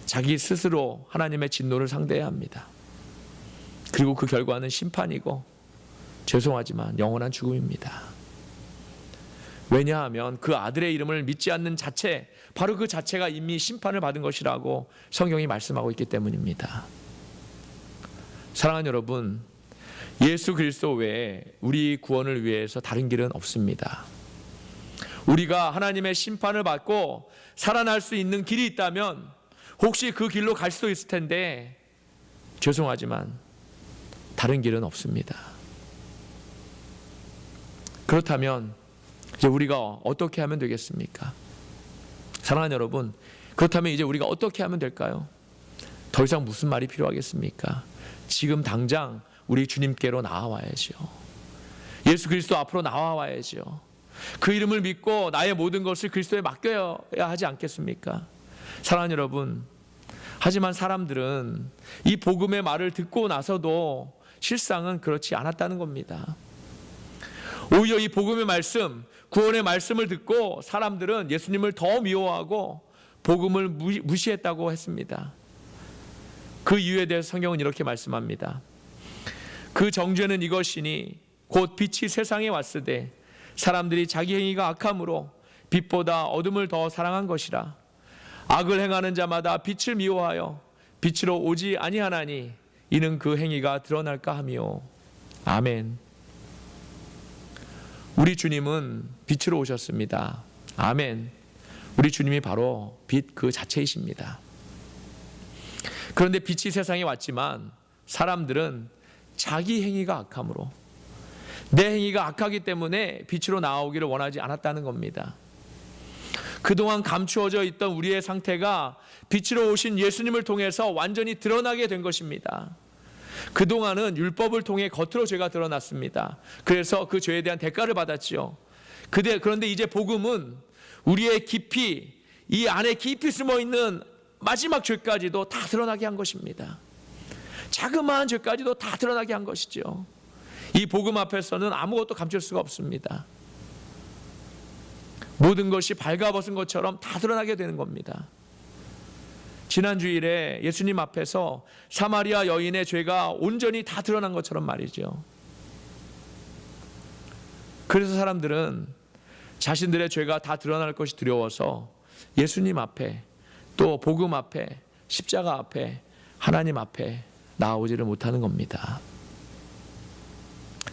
A: 자기 스스로 하나님의 진노를 상대해야 합니다. 그리고 그 결과는 심판이고, 죄송하지만 영원한 죽음입니다. 왜냐하면 그 아들의 이름을 믿지 않는 자체, 바로 그 자체가 이미 심판을 받은 것이라고 성경이 말씀하고 있기 때문입니다. 사랑하는 여러분, 예수 그리스도 외에 우리 구원을 위해서 다른 길은 없습니다. 우리가 하나님의 심판을 받고 살아날 수 있는 길이 있다면 혹시 그 길로 갈 수도 있을 텐데, 죄송하지만 다른 길은 없습니다. 그렇다면 이제 우리가 어떻게 하면 되겠습니까? 사랑하는 여러분, 그렇다면 이제 우리가 어떻게 하면 될까요? 더 이상 무슨 말이 필요하겠습니까? 지금 당장 우리 주님께로 나와야죠. 예수 그리스도 앞으로 나와야죠. 그 이름을 믿고 나의 모든 것을 그리스도에 맡겨야 하지 않겠습니까? 사랑하는 여러분, 하지만 사람들은 이 복음의 말을 듣고 나서도 실상은 그렇지 않았다는 겁니다. 오히려 이 복음의 말씀, 구원의 말씀을 듣고 사람들은 예수님을 더 미워하고 복음을 무시했다고 했습니다. 그 이유에 대해서 성경은 이렇게 말씀합니다. 그 정죄는 이것이니 곧 빛이 세상에 왔으되 사람들이 자기 행위가 악함으로 빛보다 어둠을 더 사랑한 것이라. 악을 행하는 자마다 빛을 미워하여 빛으로 오지 아니하나니 이는 그 행위가 드러날까 하며. 아멘. 우리 주님은 빛으로 오셨습니다. 아멘. 우리 주님이 바로 빛 그 자체이십니다. 그런데 빛이 세상에 왔지만 사람들은 자기 행위가 악함으로, 내 행위가 악하기 때문에 빛으로 나오기를 원하지 않았다는 겁니다. 그동안 감추어져 있던 우리의 상태가 빛으로 오신 예수님을 통해서 완전히 드러나게 된 것입니다. 그동안은 율법을 통해 겉으로 죄가 드러났습니다. 그래서 그 죄에 대한 대가를 받았지요. 그런데 이제 복음은 우리의 깊이, 이 안에 깊이 숨어있는 마지막 죄까지도 다 드러나게 한 것입니다. 자그마한 죄까지도 다 드러나게 한 것이죠. 이 복음 앞에서는 아무것도 감출 수가 없습니다. 모든 것이 발가벗은 것처럼 다 드러나게 되는 겁니다. 지난 주일에 예수님 앞에서 사마리아 여인의 죄가 온전히 다 드러난 것처럼 말이죠. 그래서 사람들은 자신들의 죄가 다 드러날 것이 두려워서 예수님 앞에, 또 복음 앞에, 십자가 앞에, 하나님 앞에 나아오지를 못하는 겁니다.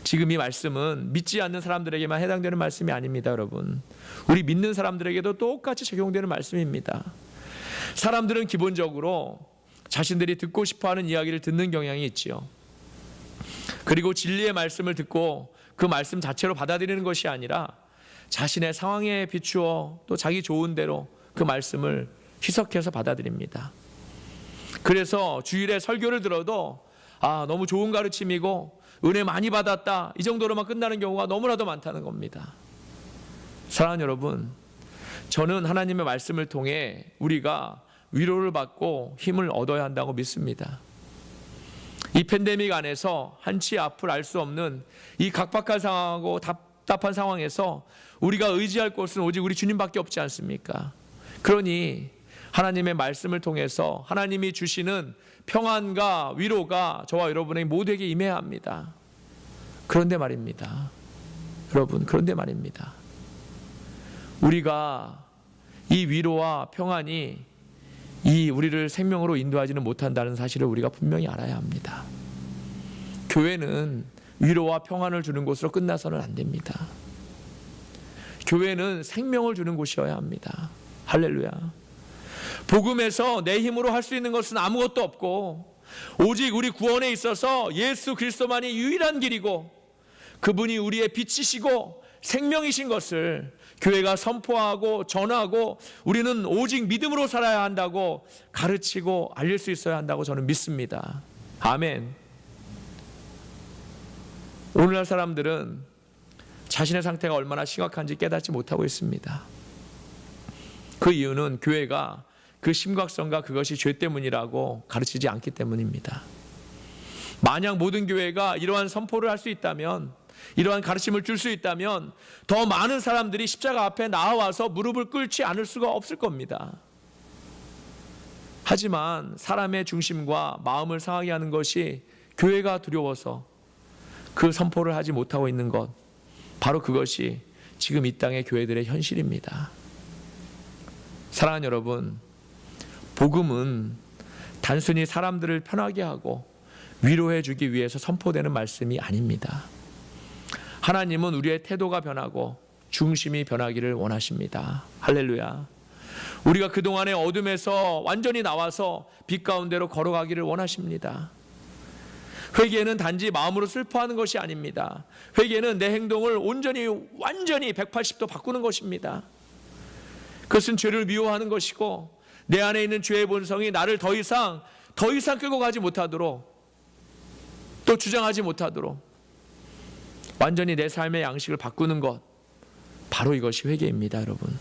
A: 지금 이 말씀은 믿지 않는 사람들에게만 해당되는 말씀이 아닙니다, 여러분. 우리 믿는 사람들에게도 똑같이 적용되는 말씀입니다. 사람들은 기본적으로 자신들이 듣고 싶어하는 이야기를 듣는 경향이 있지요. 그리고 진리의 말씀을 듣고 그 말씀 자체로 받아들이는 것이 아니라 자신의 상황에 비추어 또 자기 좋은 대로 그 말씀을 희석해서 받아들입니다. 그래서 주일에 설교를 들어도 너무 좋은 가르침이고 은혜 많이 받았다, 이 정도로만 끝나는 경우가 너무나도 많다는 겁니다. 사랑하는 여러분, 저는 하나님의 말씀을 통해 우리가 위로를 받고 힘을 얻어야 한다고 믿습니다. 이 팬데믹 안에서 한치 앞을 알 수 없는 이 각박한 상황하고 답답한 상황에서 우리가 의지할 곳은 오직 우리 주님밖에 없지 않습니까? 그러니 하나님의 말씀을 통해서 하나님이 주시는 평안과 위로가 저와 여러분의 모두에게 임해야 합니다. 그런데 말입니다, 여러분, 그런데 말입니다, 우리가 이 위로와 평안이 우리를 생명으로 인도하지는 못한다는 사실을 우리가 분명히 알아야 합니다. 교회는 위로와 평안을 주는 곳으로 끝나서는 안 됩니다. 교회는 생명을 주는 곳이어야 합니다. 할렐루야. 복음에서 내 힘으로 할 수 있는 것은 아무것도 없고 오직 우리 구원에 있어서 예수 그리스도만이 유일한 길이고 그분이 우리의 빛이시고 생명이신 것을 교회가 선포하고 전하고 우리는 오직 믿음으로 살아야 한다고 가르치고 알릴 수 있어야 한다고 저는 믿습니다. 아멘. 오늘날 사람들은 자신의 상태가 얼마나 심각한지 깨닫지 못하고 있습니다. 그 이유는 교회가 그 심각성과 그것이 죄 때문이라고 가르치지 않기 때문입니다. 만약 모든 교회가 이러한 선포를 할 수 있다면, 이러한 가르침을 줄 수 있다면 더 많은 사람들이 십자가 앞에 나와서 무릎을 꿇지 않을 수가 없을 겁니다. 하지만 사람의 중심과 마음을 상하게 하는 것이 교회가 두려워서 그 선포를 하지 못하고 있는 것, 바로 그것이 지금 이 땅의 교회들의 현실입니다. 사랑하는 여러분, 복음은 단순히 사람들을 편하게 하고 위로해 주기 위해서 선포되는 말씀이 아닙니다. 하나님은 우리의 태도가 변하고 중심이 변하기를 원하십니다. 할렐루야. 우리가 그동안의 어둠에서 완전히 나와서 빛 가운데로 걸어가기를 원하십니다. 회개는 단지 마음으로 슬퍼하는 것이 아닙니다. 회개는 내 행동을 온전히 완전히 180도 바꾸는 것입니다. 그것은 죄를 미워하는 것이고 내 안에 있는 죄의 본성이 나를 더 이상 끌고 가지 못하도록, 또 주장하지 못하도록 완전히 내 삶의 양식을 바꾸는 것, 바로 이것이 회개입니다. 여러분,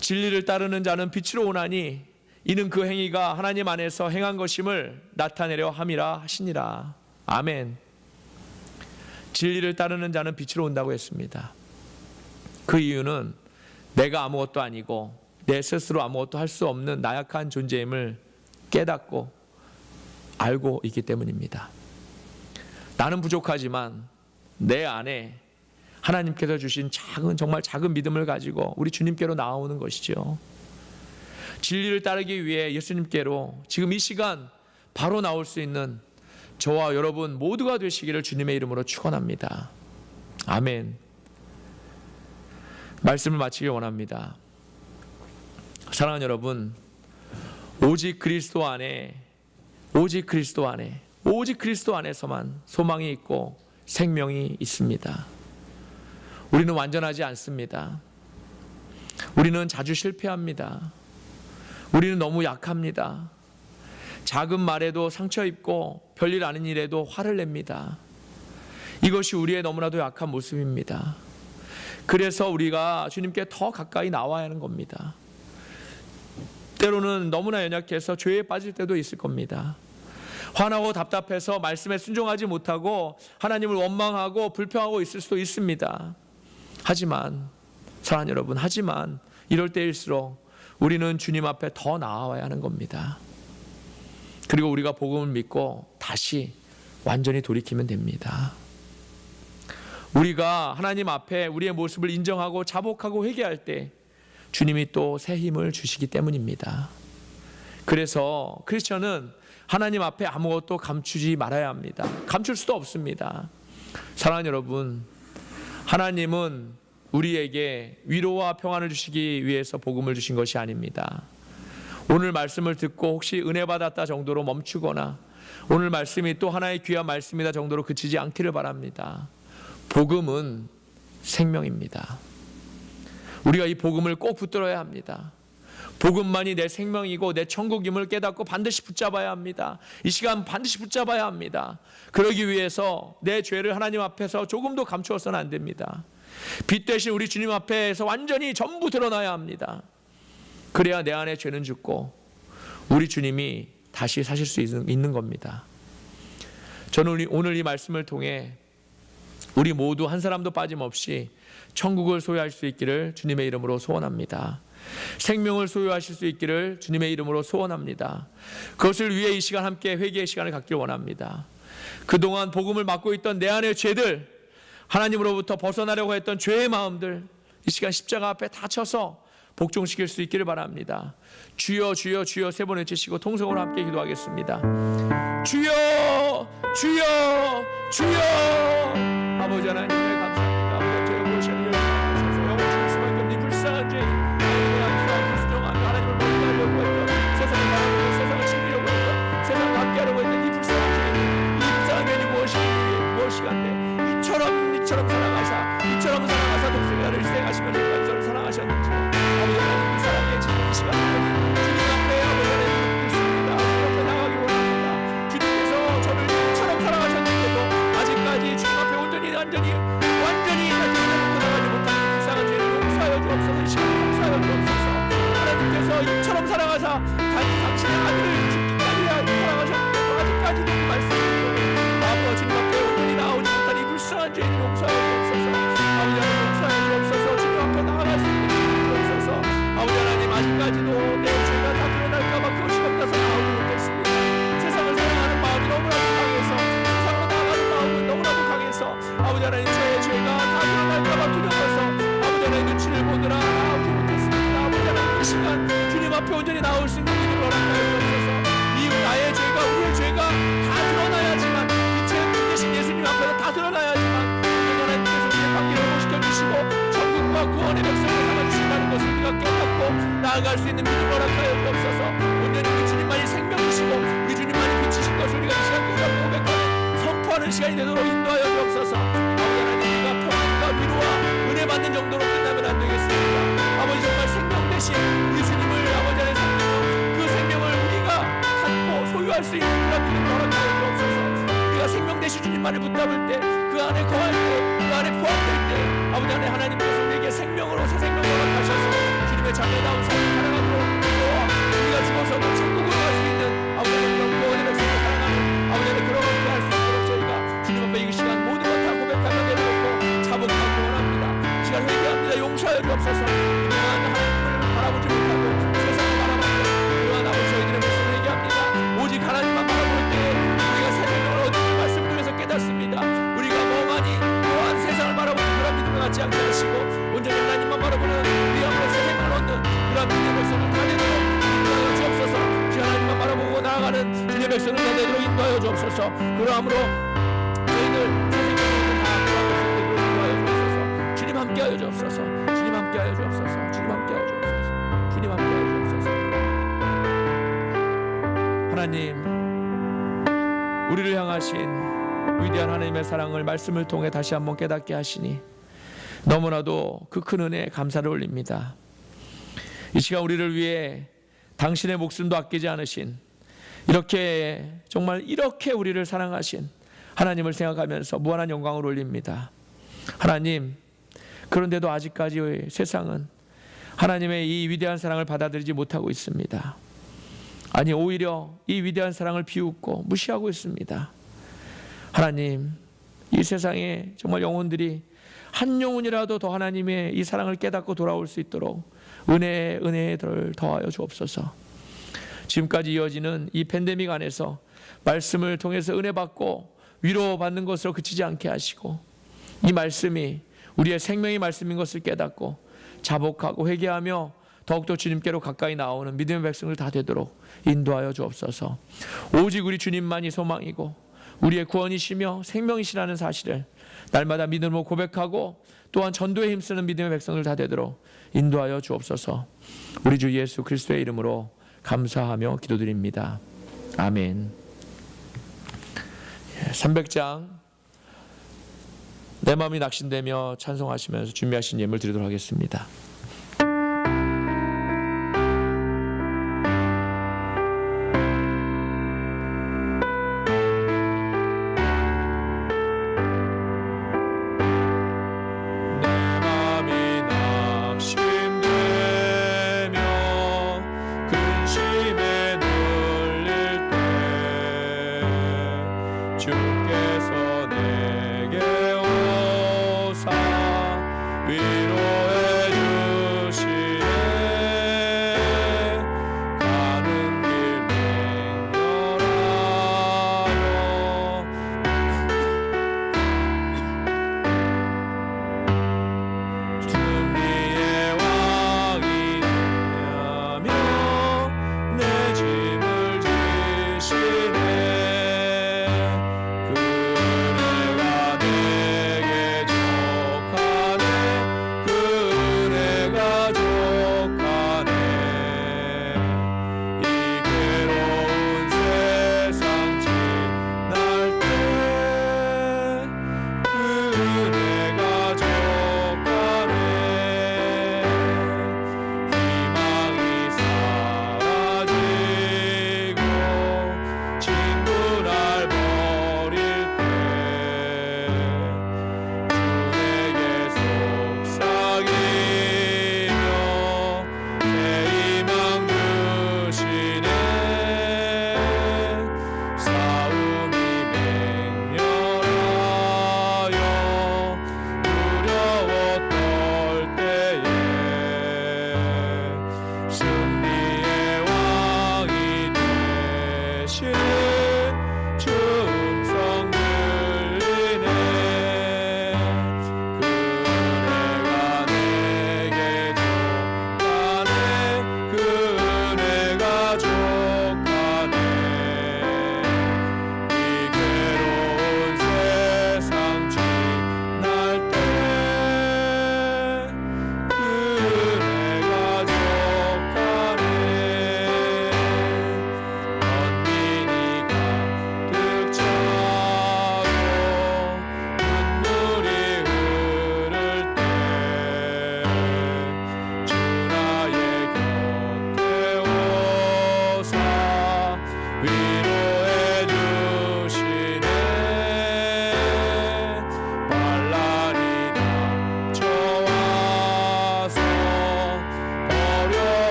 A: 진리를 따르는 자는 빛으로 오나니 이는 그 행위가 하나님 안에서 행한 것임을 나타내려 함이라 하시니라. 아멘. 진리를 따르는 자는 빛으로 온다고 했습니다. 그 이유는 내가 아무것도 아니고 내 스스로 아무것도 할 수 없는 나약한 존재임을 깨닫고 알고 있기 때문입니다. 나는 부족하지만 내 안에 하나님께서 주신 정말 작은 믿음을 가지고 우리 주님께로 나아오는 것이죠. 진리를 따르기 위해 예수님께로 지금 이 시간 바로 나올 수 있는 저와 여러분 모두가 되시기를 주님의 이름으로 축원합니다. 아멘. 말씀을 마치길 원합니다. 사랑하는 여러분, 오직 그리스도 안에서만 소망이 있고 생명이 있습니다. 우리는 완전하지 않습니다. 우리는 자주 실패합니다. 우리는 너무 약합니다. 작은 말에도 상처 입고 별일 아닌 일에도 화를 냅니다. 이것이 우리의 너무나도 약한 모습입니다. 그래서 우리가 주님께 더 가까이 나와야 하는 겁니다. 때로는 너무나 연약해서 죄에 빠질 때도 있을 겁니다. 화나고 답답해서 말씀에 순종하지 못하고 하나님을 원망하고 불평하고 있을 수도 있습니다. 하지만 사랑하는 여러분, 이럴 때일수록 우리는 주님 앞에 더 나아와야 하는 겁니다. 그리고 우리가 복음을 믿고 다시 완전히 돌이키면 됩니다. 우리가 하나님 앞에 우리의 모습을 인정하고 자복하고 회개할 때 주님이 또 새 힘을 주시기 때문입니다. 그래서 크리스천은 하나님 앞에 아무것도 감추지 말아야 합니다. 감출 수도 없습니다. 사랑하는 여러분, 하나님은 우리에게 위로와 평안을 주시기 위해서 복음을 주신 것이 아닙니다. 오늘 말씀을 듣고 혹시 은혜 받았다 정도로 멈추거나 오늘 말씀이 또 하나의 귀한 말씀이다 정도로 그치지 않기를 바랍니다. 복음은 생명입니다. 우리가 이 복음을 꼭 붙들어야 합니다. 복음만이 내 생명이고 내 천국임을 깨닫고 반드시 붙잡아야 합니다. 이 시간 반드시 붙잡아야 합니다. 그러기 위해서 내 죄를 하나님 앞에서 조금도 감추어서는 안 됩니다. 빛 대신 우리 주님 앞에서 완전히 전부 드러나야 합니다. 그래야 내 안에 죄는 죽고 우리 주님이 다시 사실 수 있는 겁니다. 저는 오늘 이 말씀을 통해 우리 모두 한 사람도 빠짐없이 천국을 소유할 수 있기를 주님의 이름으로 소원합니다. 생명을 소유하실 수 있기를 주님의 이름으로 소원합니다. 그것을 위해 이 시간 함께 회개의 시간을 갖기를 원합니다. 그동안 복음을 맡고 있던 내 안의 죄들, 하나님으로부터 벗어나려고 했던 죄의 마음들, 이 시간 십자가 앞에 다쳐서 복종시킬 수 있기를 바랍니다. 주여 주여 주여 세 번 외치시고 통성으로 함께 기도하겠습니다. 주여 주여 주여. 아버지 하나님 감사합니다. 아버지 저희 모시는 열심하셔서 영원 주실 수밖에 없는 불쌍한 죄인, 하나님의 불순종한 하나님을 멀리하려고 했던 세상을 바라보고 세상을 즐기려고 했던 세상과 함께하려고 했던 이 불쌍한 죄인, 이 불쌍한 죄인이 무엇이간데 이처럼 사랑하사 독생의 아들을 희생하시며 저를 사랑하셨는지 아버지 하나님 그 사랑의 이 시간 주님 앞에 아버지 하나님 묻습니다. 주님 앞에 나가기 원합니다. 주님께서 저를 이처럼 사랑하셨는데도 아직까지 주님 앞에 완전히 나가지 못하는 불쌍한 죄를 용서하여 주옵소서. 이 시간 용서하여 주옵소서. 하나님께서 이처럼 사랑하사 당신의 아들을 죽기까지 사랑하셨는데도 아직까지도 그 말씀을 아버지 주님 앞에 온전히 나오지 못한 이 불쌍한 죄를 용서하여 주옵소서. 아버지 하나님 용서하여 주옵소서. 주님 앞에 나아갈 수 있는 힘을 주옵소서. 아버지 하나님 아직까지도 내 죄가 다 드러날까봐 그것이 겁나서 나오지 못했습니다. 세상을 사랑하는 마음이 너무나도 강해서 세상으로 나아가는 마음은 너무나도 강해서 아버지 하나님 저의 죄가 다 드러날까봐 두려워서 아버지 하나님 눈치를 보느라 나오지 못했습니다. 아버지 하나님 이 시간 주님 앞에 온전히 나올 수 있는 힘을 허락하여 주옵소서. 이 나의 죄가 우리의 죄가 다 드러나야지만 빛의 대신 예수님 앞에서 다 드러나야지만 하나님께서 우리의 관계를 회복시켜 주시고 천국과 구원의 백성을 삼아주신다는 것을 우리가 깨닫고 나아갈 수 있는 믿음을 허락하여 주옵소서. 온전히 우리 주님만이 생명이시고 우리 주님만이 빛이신 것을 우리가 이 시간 고백하는 선포하는 시간이 되도록 인도하여 주옵소서. 아버지 하나님 우리가 평안과 위로와 은혜 받는 정도로 끝나면 안 되겠습니다. 아버지 정말 생명 대신 우리 주님을 아버지 안에 그 생명을 우리가 갖고 소유할 수 있는 그런 믿음을 허락하여 주옵소서. 우리가 생명 대신 주님만을 붙잡을 때 그 안에 거할 때 그 안에 포함될 때 아버지 안에 하나님께서 우리에게 생명으로 새 생명을 허락하셔서 주님의 자녀다운 삶을 살아가도록 우리가 죽어서도 천국으로 갈 수 있는 아버지 하나님 그런 구원의 백성을 사랑하는 아버지 하나님 그런 것을 할 수 있도록 저희가 주님 앞에 이 시간 모든 것 다 고백하며 내려놓고 자복하기 원합니다. 이 시간 회개합니다. 용서하여 주옵소서. 그동안 하나님을 바라보지 못하고 세상을 바라봤던 그러한 아버지 저희들의 모습을 회개합니다. 오직 하나님만 바라볼 때 우리가 생명을 얻는 말씀 통해서 깨닫습니다. 우리가 멍하니 또한 세상을 바라보는 그런 믿음을 갖지 않게 하시고 온전히 하나님만 바라보는 우리 안에 생명을 얻는 그런 주님의 백성을 다 되도록 인도하여 주옵소서. 주 하나님만 바라보고 나아가는 주님의 백성을 다 되도록 인도하여 주옵소서. 그러함으로 저희들 새 생명을 얻는 다 돌아갈 수 있도록 인도하여 주옵소서. 주님 함께하여 주옵소서. 주님 함께하여 주옵소서. 주님 함께하여 주옵소서. 주님 함께하여 주옵소서. 하나님 우리를 향하신 위대한 하나님의 사랑을 말씀을 통해 다시 한번 깨닫게 하시니 너무나도 그 큰 은혜에 감사를 올립니다. 이 시간 우리를 위해 당신의 목숨도 아끼지 않으신 이렇게 정말 이렇게 우리를 사랑하신 하나님을 생각하면서 무한한 영광을 올립니다. 하나님 그런데도 아직까지 세상은 하나님의 이 위대한 사랑을 받아들이지 못하고 있습니다. 아니 오히려 이 위대한 사랑을 비웃고 무시하고 있습니다. 하나님 이 세상에 정말 영혼들이 한 영혼이라도 더 하나님의 이 사랑을 깨닫고 돌아올 수 있도록 은혜를 더하여 주옵소서. 지금까지 이어지는 이 팬데믹 안에서 말씀을 통해서 은혜 받고 위로받는 것으로 그치지 않게 하시고 이 말씀이 우리의 생명의 말씀인 것을 깨닫고 자복하고 회개하며 더욱더 주님께로 가까이 나오는 믿음의 백성들 다 되도록 인도하여 주옵소서. 오직 우리 주님만이 소망이고 우리의 구원이시며 생명이시라는 사실을 날마다 믿음으로 고백하고 또한 전도에 힘쓰는 믿음의 백성들 다 되도록 인도하여 주옵소서. 우리 주 예수 그리스도의 이름으로 감사하며 기도드립니다. 아멘. 300장 내 마음이 낙심되며 찬송하시면서 준비하신 예물 드리도록 하겠습니다.
C: 주께서 내게 오사 위로해 주시네. 가는 길 맹렬하여 승리의 왕이 되며 내 짐을 지시네.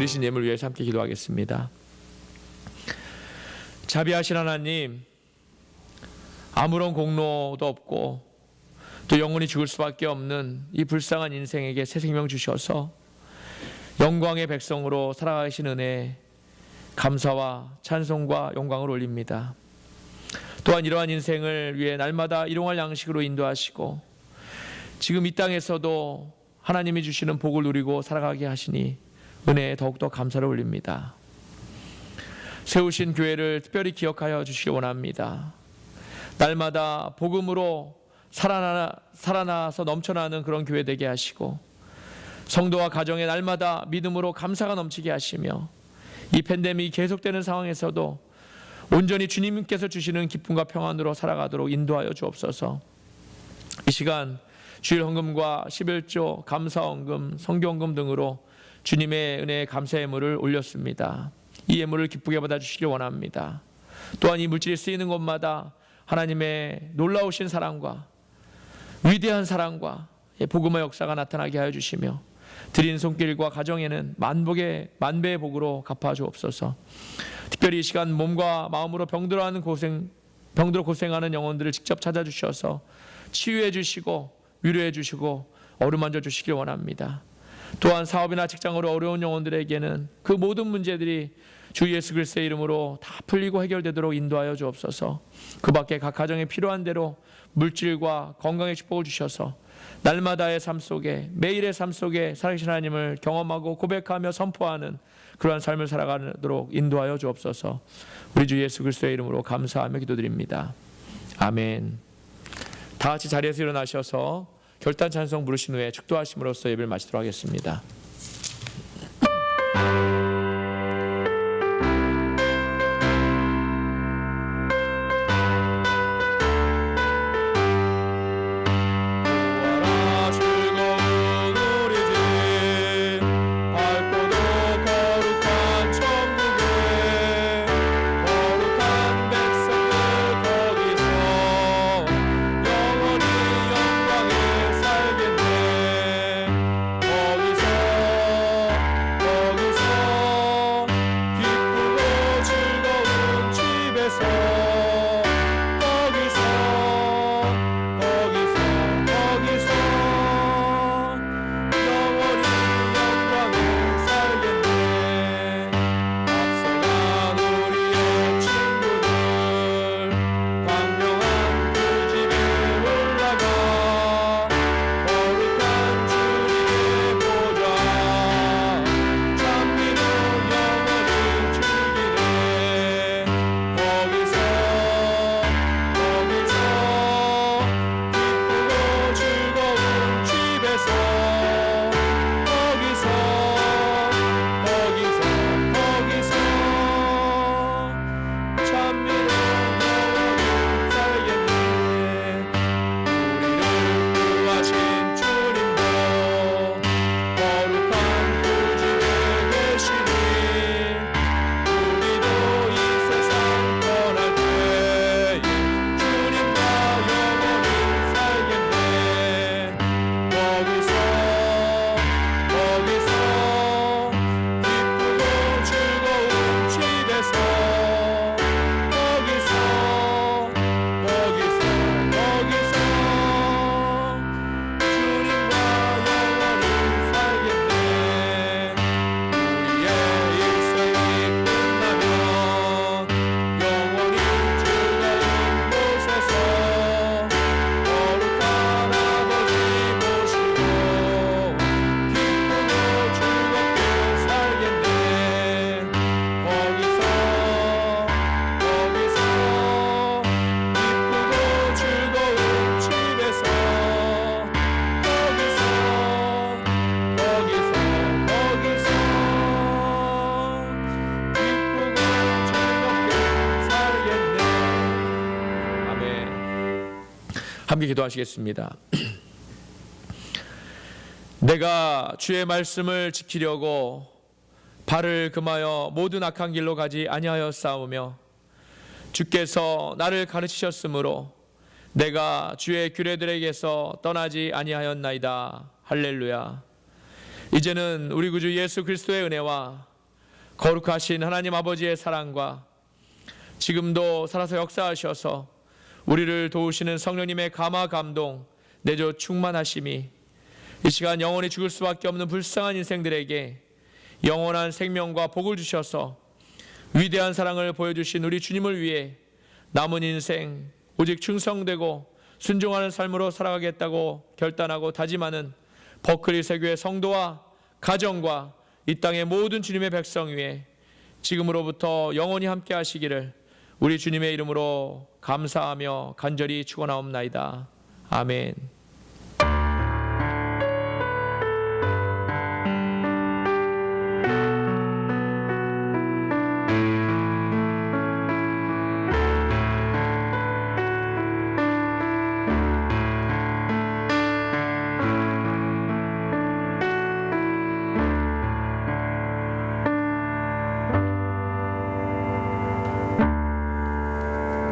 A: 드리신 예물 위해서 함께 기도하겠습니다. 자비하신 하나님, 아무런 공로도 없고 또 영원히 죽을 수밖에 없는 이 불쌍한 인생에게 새 생명 주셔서 영광의 백성으로 살아가신 은혜 감사와 찬송과 영광을 올립니다. 또한 이러한 인생을 위해 날마다 일용할 양식으로 인도하시고 지금 이 땅에서도 하나님이 주시는 복을 누리고 살아가게 하시니 은혜에 더욱더 감사를 올립니다. 세우신 교회를 특별히 기억하여 주시기 원합니다. 날마다 복음으로 살아나서 넘쳐나는 그런 교회 되게 하시고 성도와 가정에 날마다 믿음으로 감사가 넘치게 하시며 이 팬데믹이 계속되는 상황에서도 온전히 주님께서 주시는 기쁨과 평안으로 살아가도록 인도하여 주옵소서. 이 시간 주일 헌금과 11조, 감사헌금, 성교헌금 등으로 주님의 은혜의 감사 예물을 올렸습니다. 이 예물을 기쁘게 받아주시길 원합니다. 또한 이 물질이 쓰이는 곳마다 하나님의 놀라우신 사랑과 위대한 사랑과 복음의 역사가 나타나게 하여 주시며 드린 손길과 가정에는 만배의 복으로 갚아 주옵소서. 특별히 이 시간 몸과 마음으로 병들어 고생하는 영혼들을 직접 찾아주셔서 치유해 주시고 위로해 주시고 어루만져 주시길 원합니다. 또한 사업이나 직장으로 어려운 영혼들에게는 그 모든 문제들이 주 예수 그리스도의 이름으로 다 풀리고 해결되도록 인도하여 주옵소서. 그 밖에 각 가정에 필요한 대로 물질과 건강의 축복을 주셔서 날마다의 삶 속에, 매일의 삶 속에 살아계신 하나님을 경험하고 고백하며 선포하는 그러한 삶을 살아가도록 인도하여 주옵소서. 우리 주 예수 그리스도의 이름으로 감사하며 기도드립니다. 아멘. 다 같이 자리에서 일어나셔서 결단 찬송 부르신 후에 축도하심으로써 예배를 마치도록 하겠습니다. 함께 기도하시겠습니다. 내가 주의 말씀을 지키려고 발을 금하여 모든 악한 길로 가지 아니하였사오며 주께서 나를 가르치셨으므로 내가 주의 규례들에게서 떠나지 아니하였나이다. 할렐루야. 이제는 우리 구주 예수 그리스도의 은혜와 거룩하신 하나님 아버지의 사랑과 지금도 살아서 역사하셔서 우리를 도우시는 성령님의 감화 감동 내조 충만하심이 이 시간 영원히 죽을 수밖에 없는 불쌍한 인생들에게 영원한 생명과 복을 주셔서 위대한 사랑을 보여주신 우리 주님을 위해 남은 인생 오직 충성되고 순종하는 삶으로 살아가겠다고 결단하고 다짐하는 버클리 세교의 성도와 가정과 이 땅의 모든 주님의 백성 위에 지금으로부터 영원히 함께 하시기를 우리 주님의 이름으로 감사하며 간절히 축원하옵나이다. 아멘.